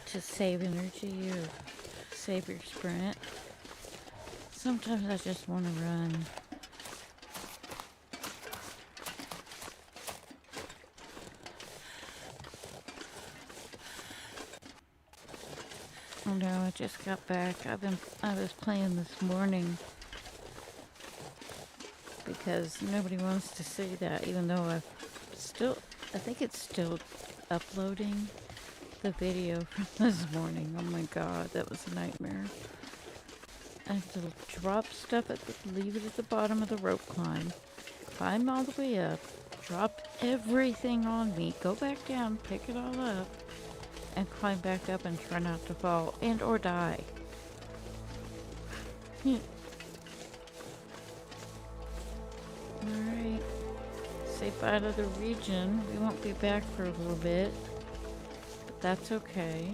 A: to save energy or save your sprint. Sometimes I just want to run. Oh no, I just got back. I was playing this morning because nobody wants to see that, even though I think it's still uploading the video from this morning. Oh my god, that was a nightmare. I have to drop stuff leave it at the bottom of the rope climb, climb all the way up, drop everything on me, go back down, pick it all up, and climb back up and try not to fall and or die. Alright. Say bye to the region. We won't be back for a little bit, but that's okay.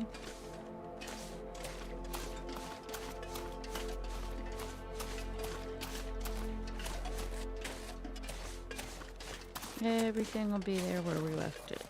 A: Everything will be there where we left it.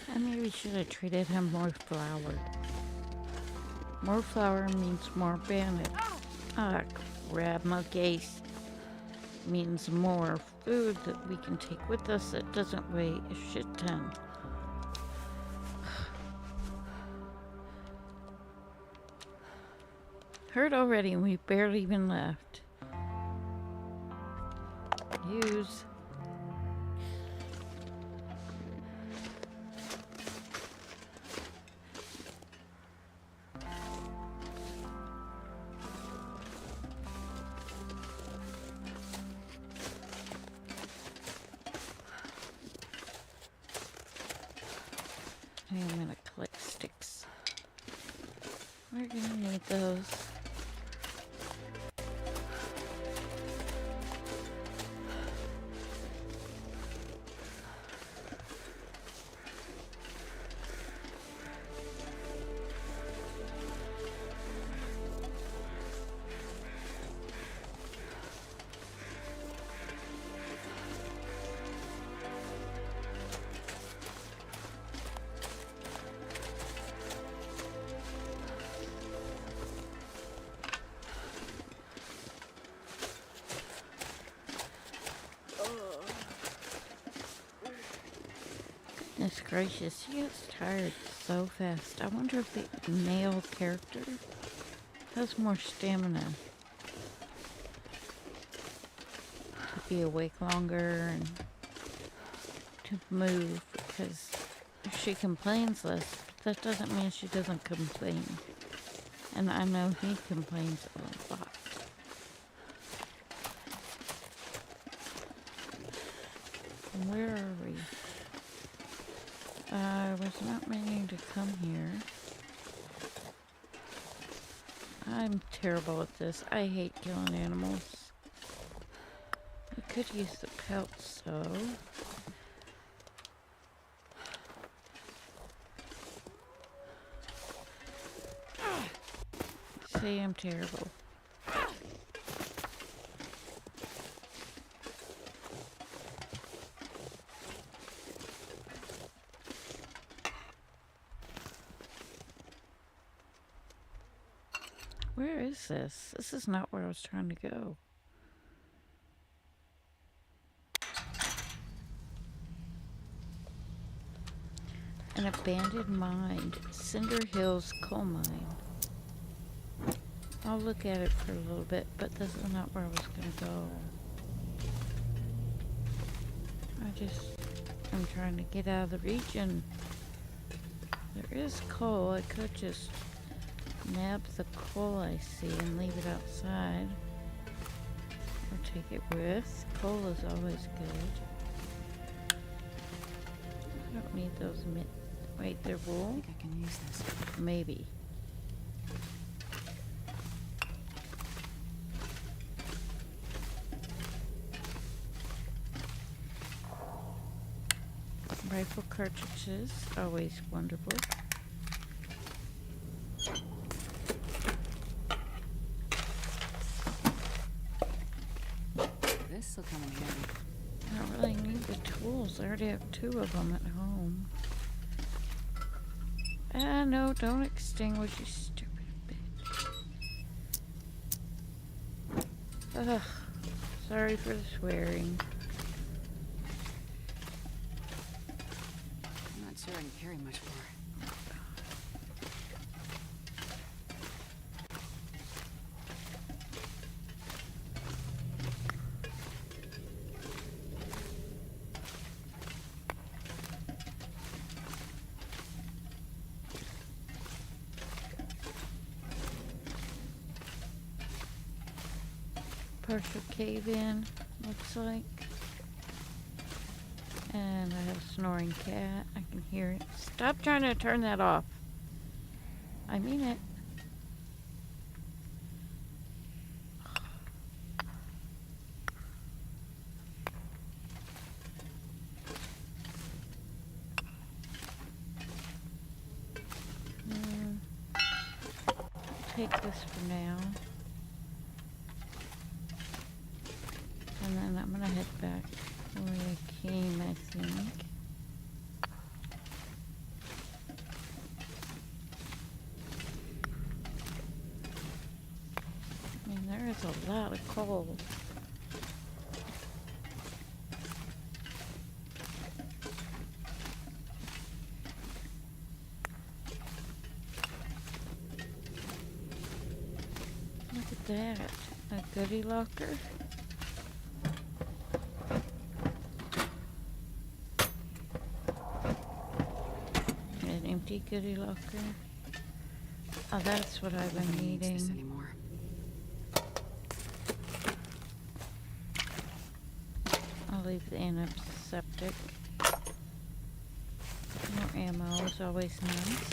A: I maybe should have treated him more flour. More flour means more bandit. Ah, crap, my case means more food that we can take with us that doesn't weigh a shit ton. Hurt already and we barely even left. Use. I'm gonna collect sticks. We're gonna need those. Goodness gracious, he gets tired so fast. I wonder if the male character has more stamina to be awake longer and to move, because she complains less, but that doesn't mean she doesn't complain. And I know he complains a lot. Where are we? I was not meaning to come here. I'm terrible at this. I hate killing animals. I could use the pelts though. See, I'm terrible. Where is this? This is not where I was trying to go. An abandoned mine. Cinder Hills coal mine. I'll look at it for a little bit, but this is not where I was going to go. I'm trying to get out of the region. There is coal. I could just nab the coal I see and leave it outside. Or take it with. Coal is always good. I don't need those wait, they're wool?
B: I think I can use this.
A: Maybe. Rifle cartridges, always wonderful.
B: This'll come in handy.
A: I don't really need the tools. I already have 2 of them at home. Ah, no, don't extinguish, you stupid bitch. Ugh. Sorry for the swearing.
B: I'm not sure I can carry much more.
A: Partial cave in, looks like. And I have a snoring cat. I can hear it. Stop trying to turn that off. I mean it. Take this for now. And then I'm gonna head back where I came, I think. I mean, there is a lot of coal. that? A goodie locker? An empty goodie locker? Oh, that's what I've been
B: Nobody needs this
A: needing.
B: anymore.
A: I'll leave the antiseptic. More ammo is always nice.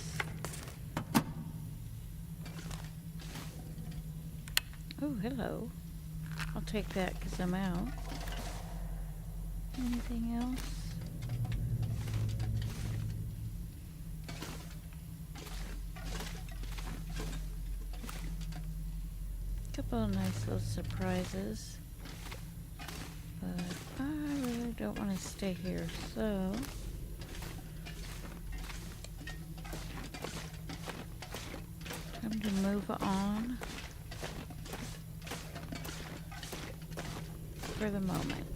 A: Oh, hello. I'll take that because I'm out. Anything else? Couple of nice little surprises. But I really don't want to stay here, so time to move on for the moment.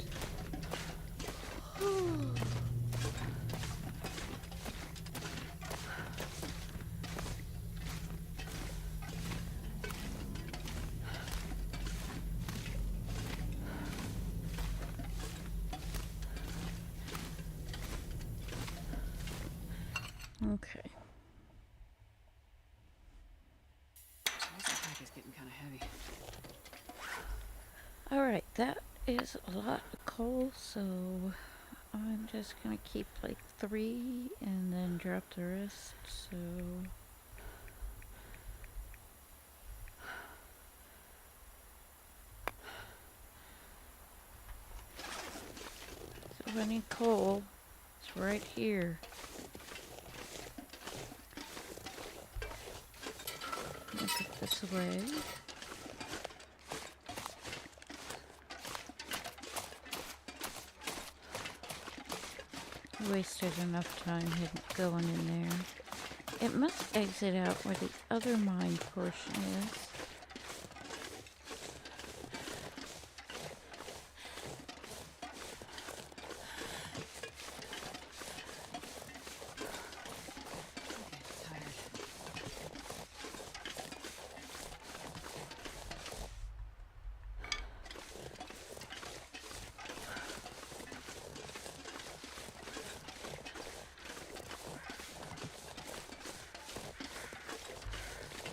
A: Okay.
B: This pack is getting kind of heavy.
A: Alright, that is a lot of coal, so I'm just gonna keep like 3 and then drop the rest, so if I need coal, it's right here. I'm gonna put this away. I wasted enough time going in there. It must exit out where the other mine portion is.
B: Okay, tired.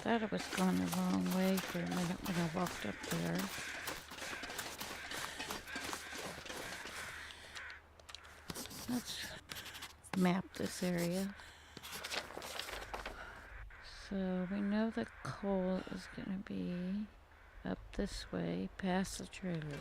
A: Thought I was going the wrong way for a minute when I walked up there. Let's map this area. So we know the coal is going to be up this way, past the trailer.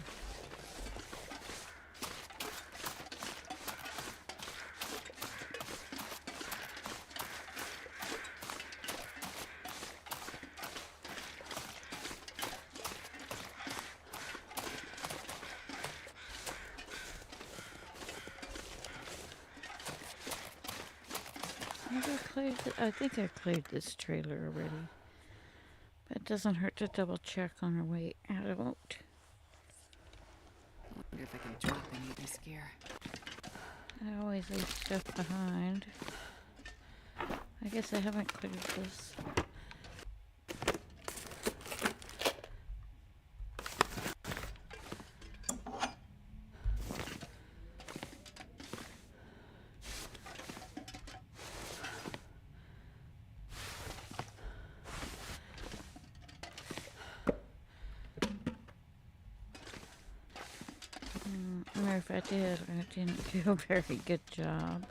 A: I think I cleared this trailer already. But it doesn't hurt to double check on our way out.
B: I wonder if I can drop any of this gear.
A: I always leave stuff behind. I guess I haven't cleared this. Or if I did, I didn't do a very good job.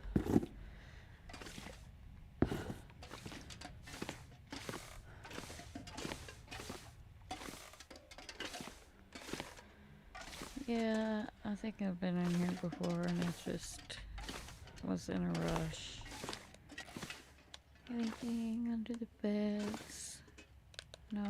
A: Yeah, I think I've been in here before and I just was in a rush. Anything under the beds? No.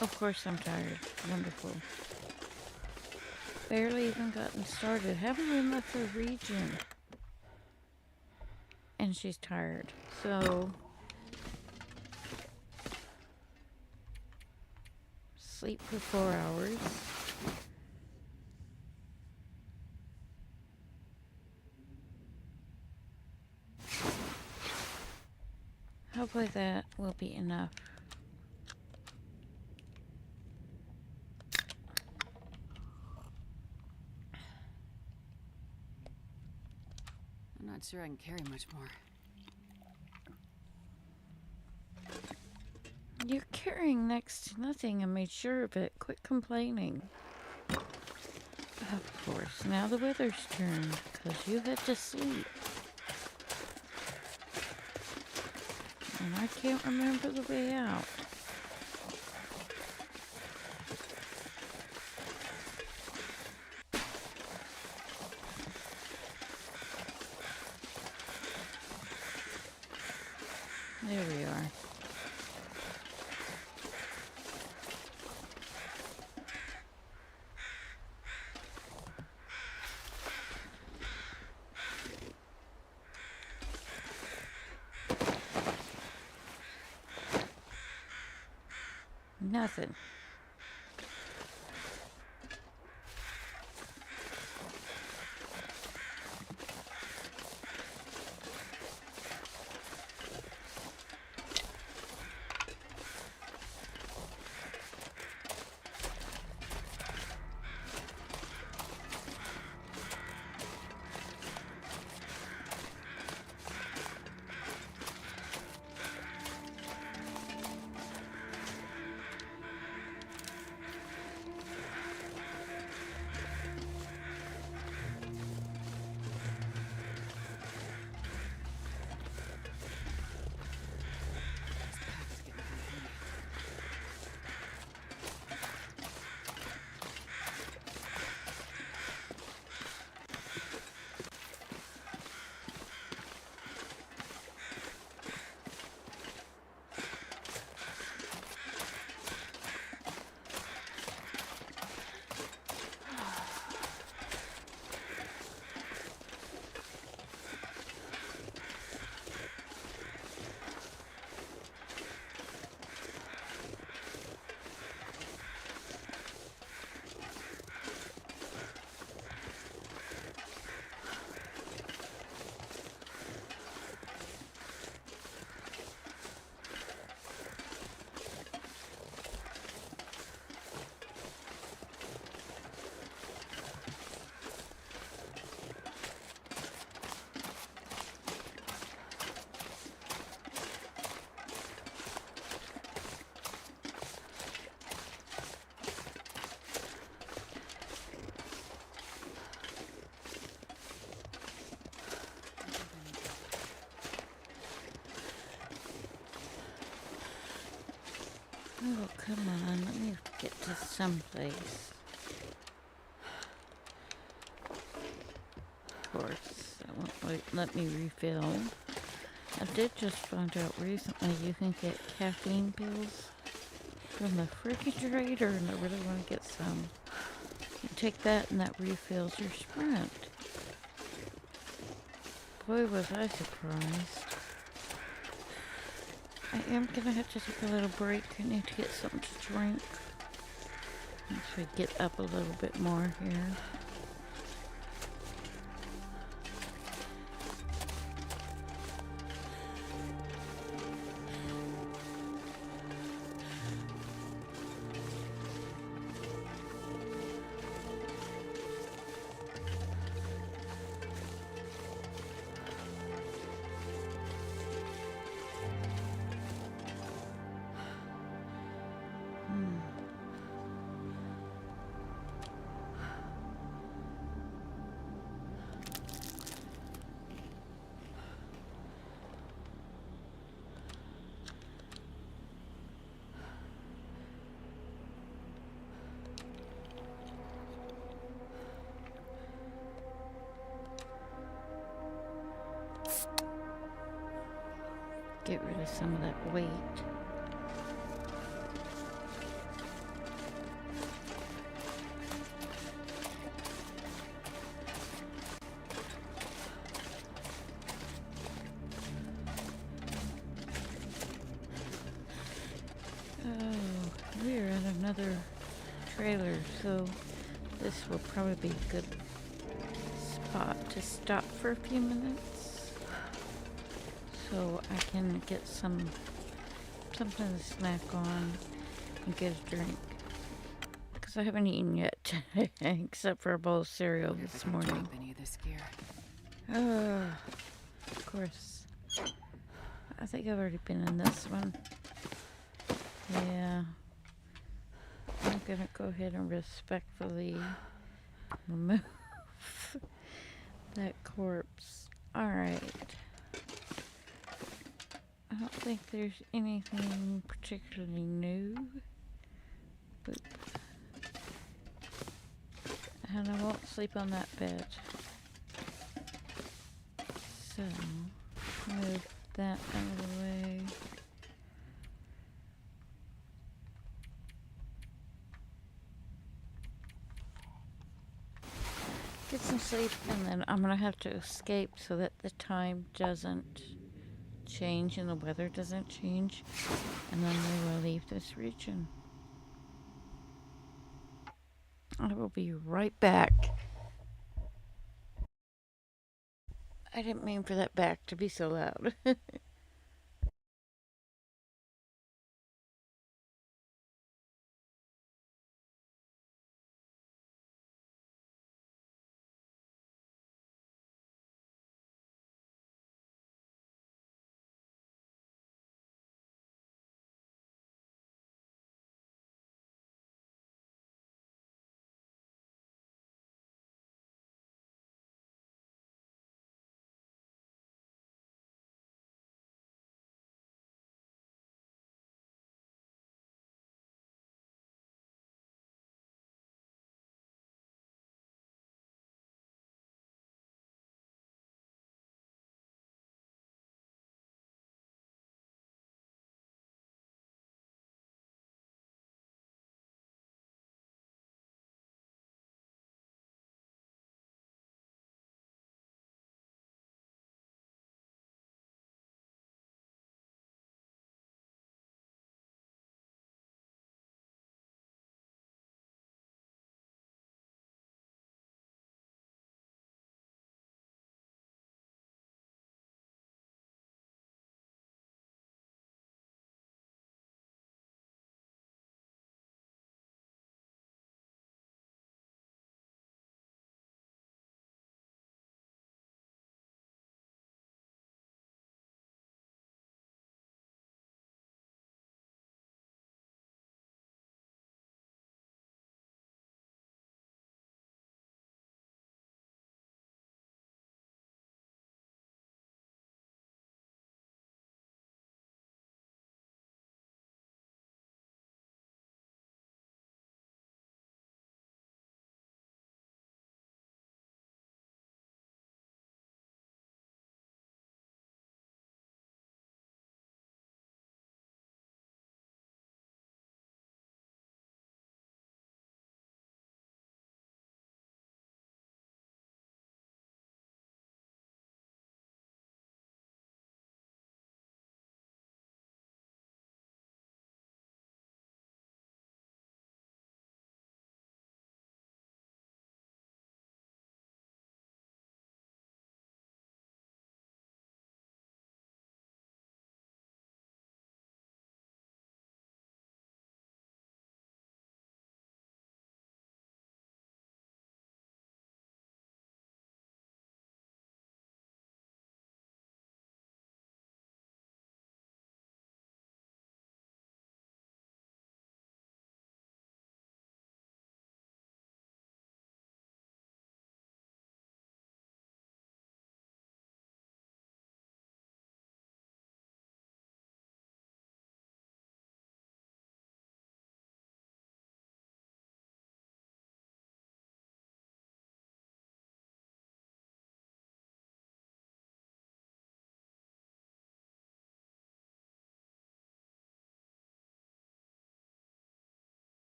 A: Of course I'm tired. Wonderful. Barely even gotten started. Haven't even left the region. And she's tired. So sleep for 4 hours. Hopefully that will be enough.
B: I'm not sure I can carry much more.
A: You're carrying next to nothing. I made sure of it. Quit complaining. Of course, now the weather's turned, because you had to sleep. And I can't remember the way out. There we are. Nothing.
B: This path is getting kind of heavy.
A: Oh, come on. Let me get to someplace. Of course, it won't let me refill. I did just find out recently you can get caffeine pills from the refrigerator, and I really want to get some. You take that and that refills your Sprint. Boy, was I surprised. I am gonna have to take a little break. I need to get something to drink. Once we get up a little bit more here. Get rid of some of that weight. Oh, we're at another trailer, so this will probably be a good spot to stop for a few minutes. so I can get something to snack on and get a drink. Because I haven't eaten yet, except for a bowl of cereal
B: Wonder if
A: this
B: I can
A: morning.
B: drop any of this gear.
A: Of course. I think I've already been in this one. Yeah. I'm gonna go ahead and respectfully remove that corpse. Alright. I don't think there's anything particularly new. Boop. And I won't sleep on that bed. So, move that out of the way. Get some sleep, and then I'm gonna have to escape so that the time doesn't change and the weather doesn't change, and then we will leave this region. I will be right back. I didn't mean for that back to be so loud.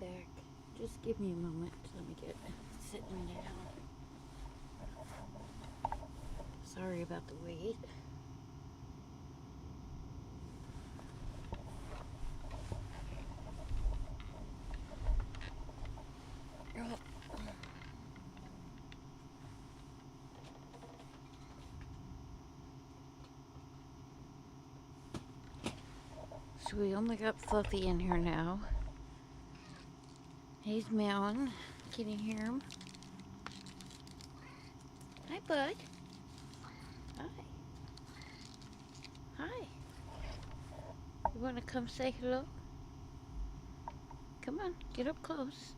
A: back. Just give me a moment. Let me get sitting down. Sorry about the wait. So we only got Fluffy in here now. He's meowing. Can you hear him? Hi, bud. Hi. Hi. You want to come say hello? Come on, get up close.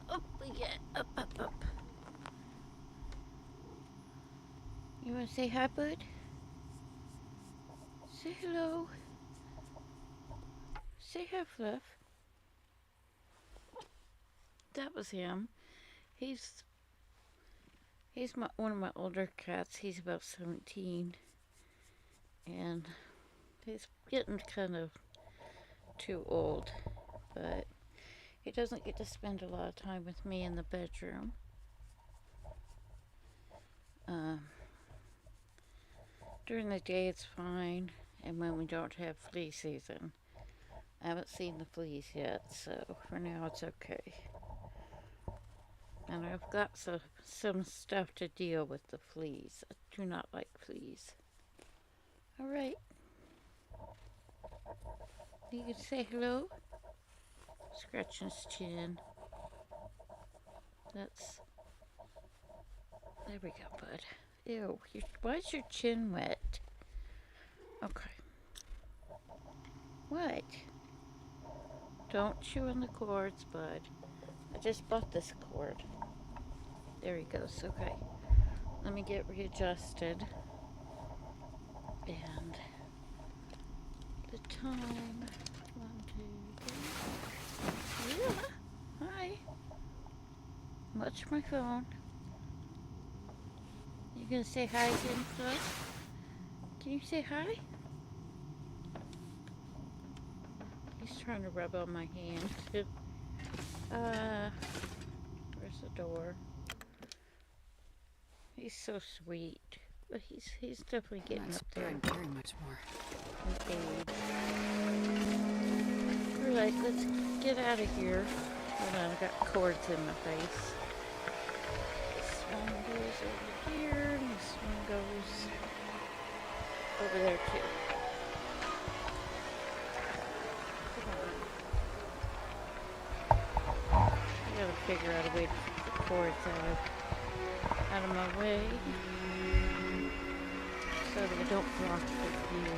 A: Up we get. Up, up, up. You want to say hi, bud? Say hello. Say hi, Fluff. That was him. He's one of my older cats. He's about 17, and he's getting kind of too old, but he doesn't get to spend a lot of time with me in the bedroom. During the day it's fine, and when we don't have flea season. I haven't seen the fleas yet, so for now it's okay. And I've got some stuff to deal with the fleas. I do not like fleas. Alright. You can say hello? Scratching his chin. There we go, bud. Ew, why is your chin wet? Okay. What? Don't chew on the cords, bud. I just bought this cord. There he goes. Okay. Let me get readjusted. And the time. 1, 2, 3. Yeah. Hi. Watch my phone. You gonna say hi again, Fluff? Can you say hi? He's trying to rub on my hand. Where's the door? He's so sweet, but he's definitely getting up there.
B: I'm very much more.
A: Alright, let's get out of here. Hold on, I got cords in my face. This one goes over here, and this one goes over there too. I gotta figure out a way to keep the cords out of my way so that I don't block the view.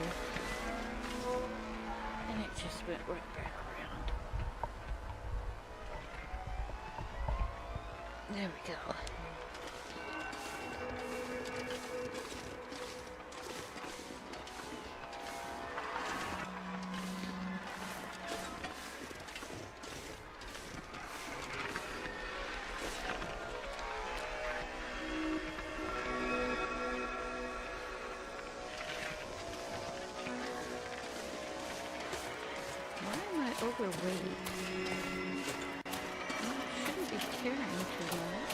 A: And it just went right back around. There we go. Overweight. I shouldn't be carrying too much.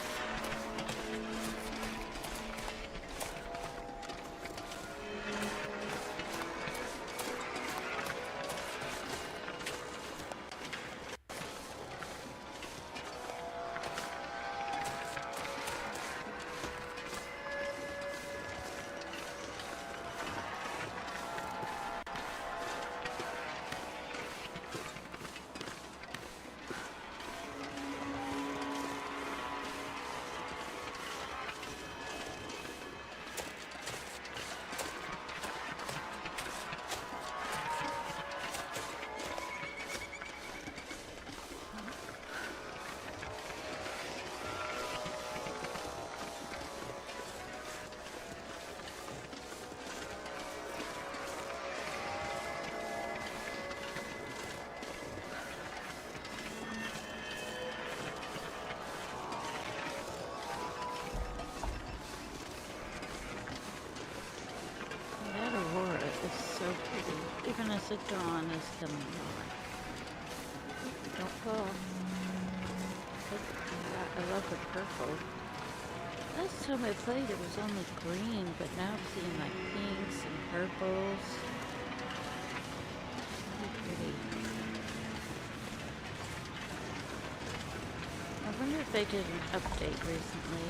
A: So pretty, even as the dawn is coming on. Don't fall. I love the purple. Last time I played it was only green, but now I'm seeing like pinks and purples. Really pretty. I wonder if they did an update recently.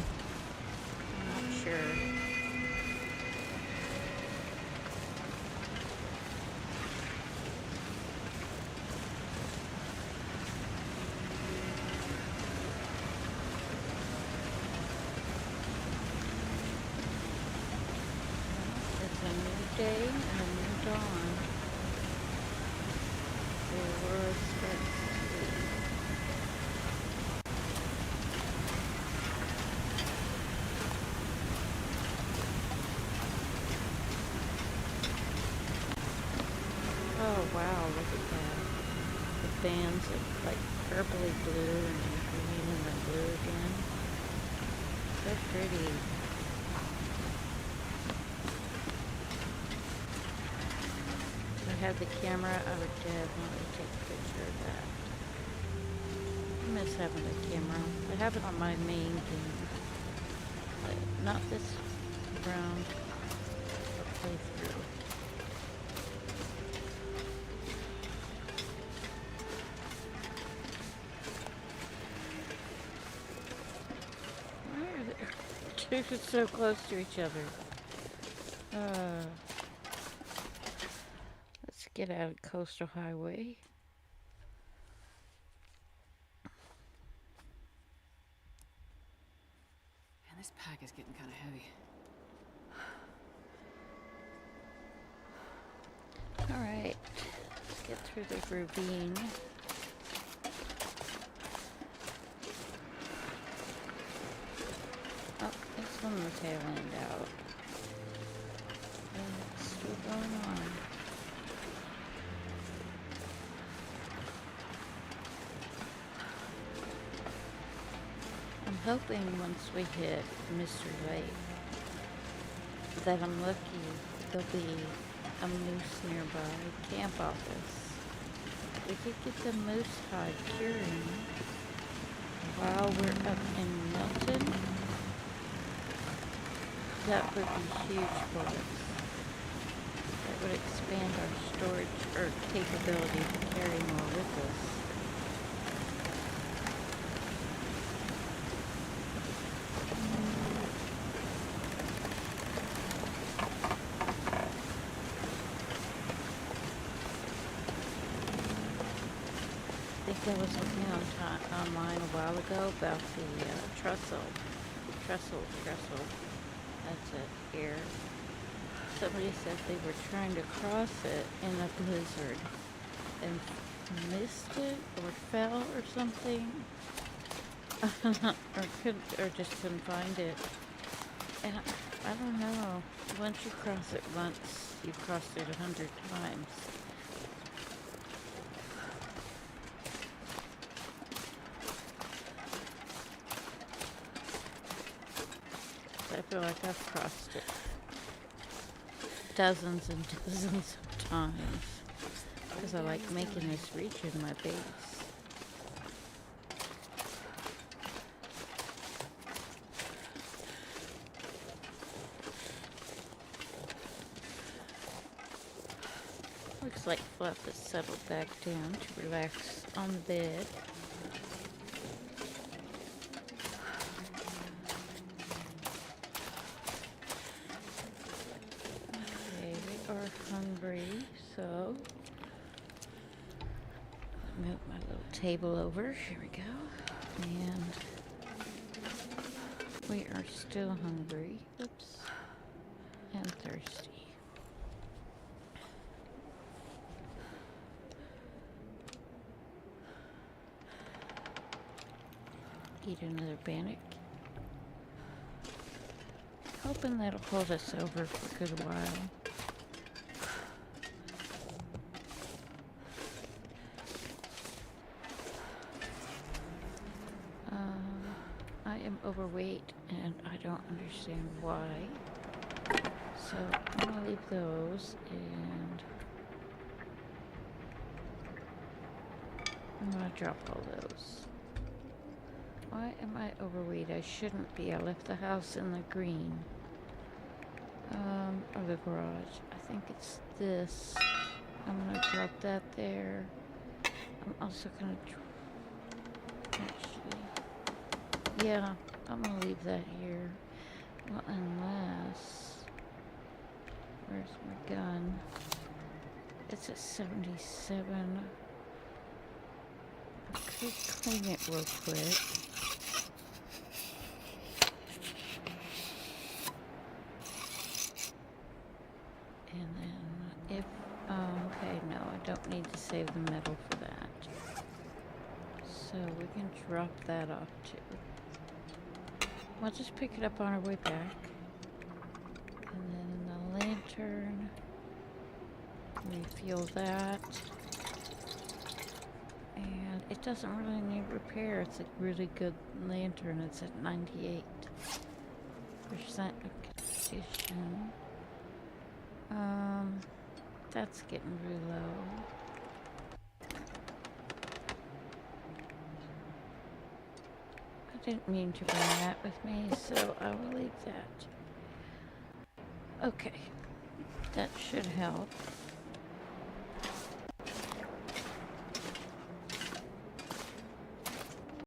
A: I'm not sure. It's a new day and a new dawn. The world starts to be. Oh wow, look at that. The bands are like purpley blue and then green and then blue again. So pretty. If I had the camera, I would definitely take a picture of that. I miss having a camera. I have it on my main game. But not this round of playthrough. Where are they? Two so close to each other. Let's get out of Coastal Highway.
B: Man, this pack is getting kind of heavy.
A: Alright, let's get through the ravine. Oh, it's on the tail end out. And it's still going on. I'm hoping once we hit Mystery Lake that I'm lucky there'll be a moose nearby camp office. We could get the moose hide curing while we're up in Milton. That would be huge for us. That would expand our storage or capability to carry more with us. I think I was looking online a while ago about the trestle. That's it here. Somebody said they were trying to cross it in a blizzard and missed it or fell or something. or just couldn't find it. And I don't know. Once you cross it once, you've crossed it 100 times. I feel like I've crossed it dozens and dozens of times because I like making this region my base. Looks like Fluff has settled back down to relax on the bed. Hungry, so move my little table over. Here we go. And we are still hungry. Oops. And thirsty. Eat another bannock. Hoping that'll hold us over for a good while. I am overweight and I don't understand why. So I'm gonna leave those and I'm gonna drop all those. Why am I overweight? I shouldn't be. I left the house in the green. Or the garage. I think it's this. I'm gonna drop that there. I'm also gonna actually, yeah, I'm gonna leave that here. Well, unless, where's my gun? It's at 77. I could clean it real quick. And then if, okay, no, I don't need to save the metal for that. So we can drop that off too. We'll just pick it up on our way back. And then the lantern, refuel that. And it doesn't really need repair. It's a really good lantern. It's at 98% condition. That's getting really low. I didn't mean to bring that with me, so I will leave that. Okay, that should help.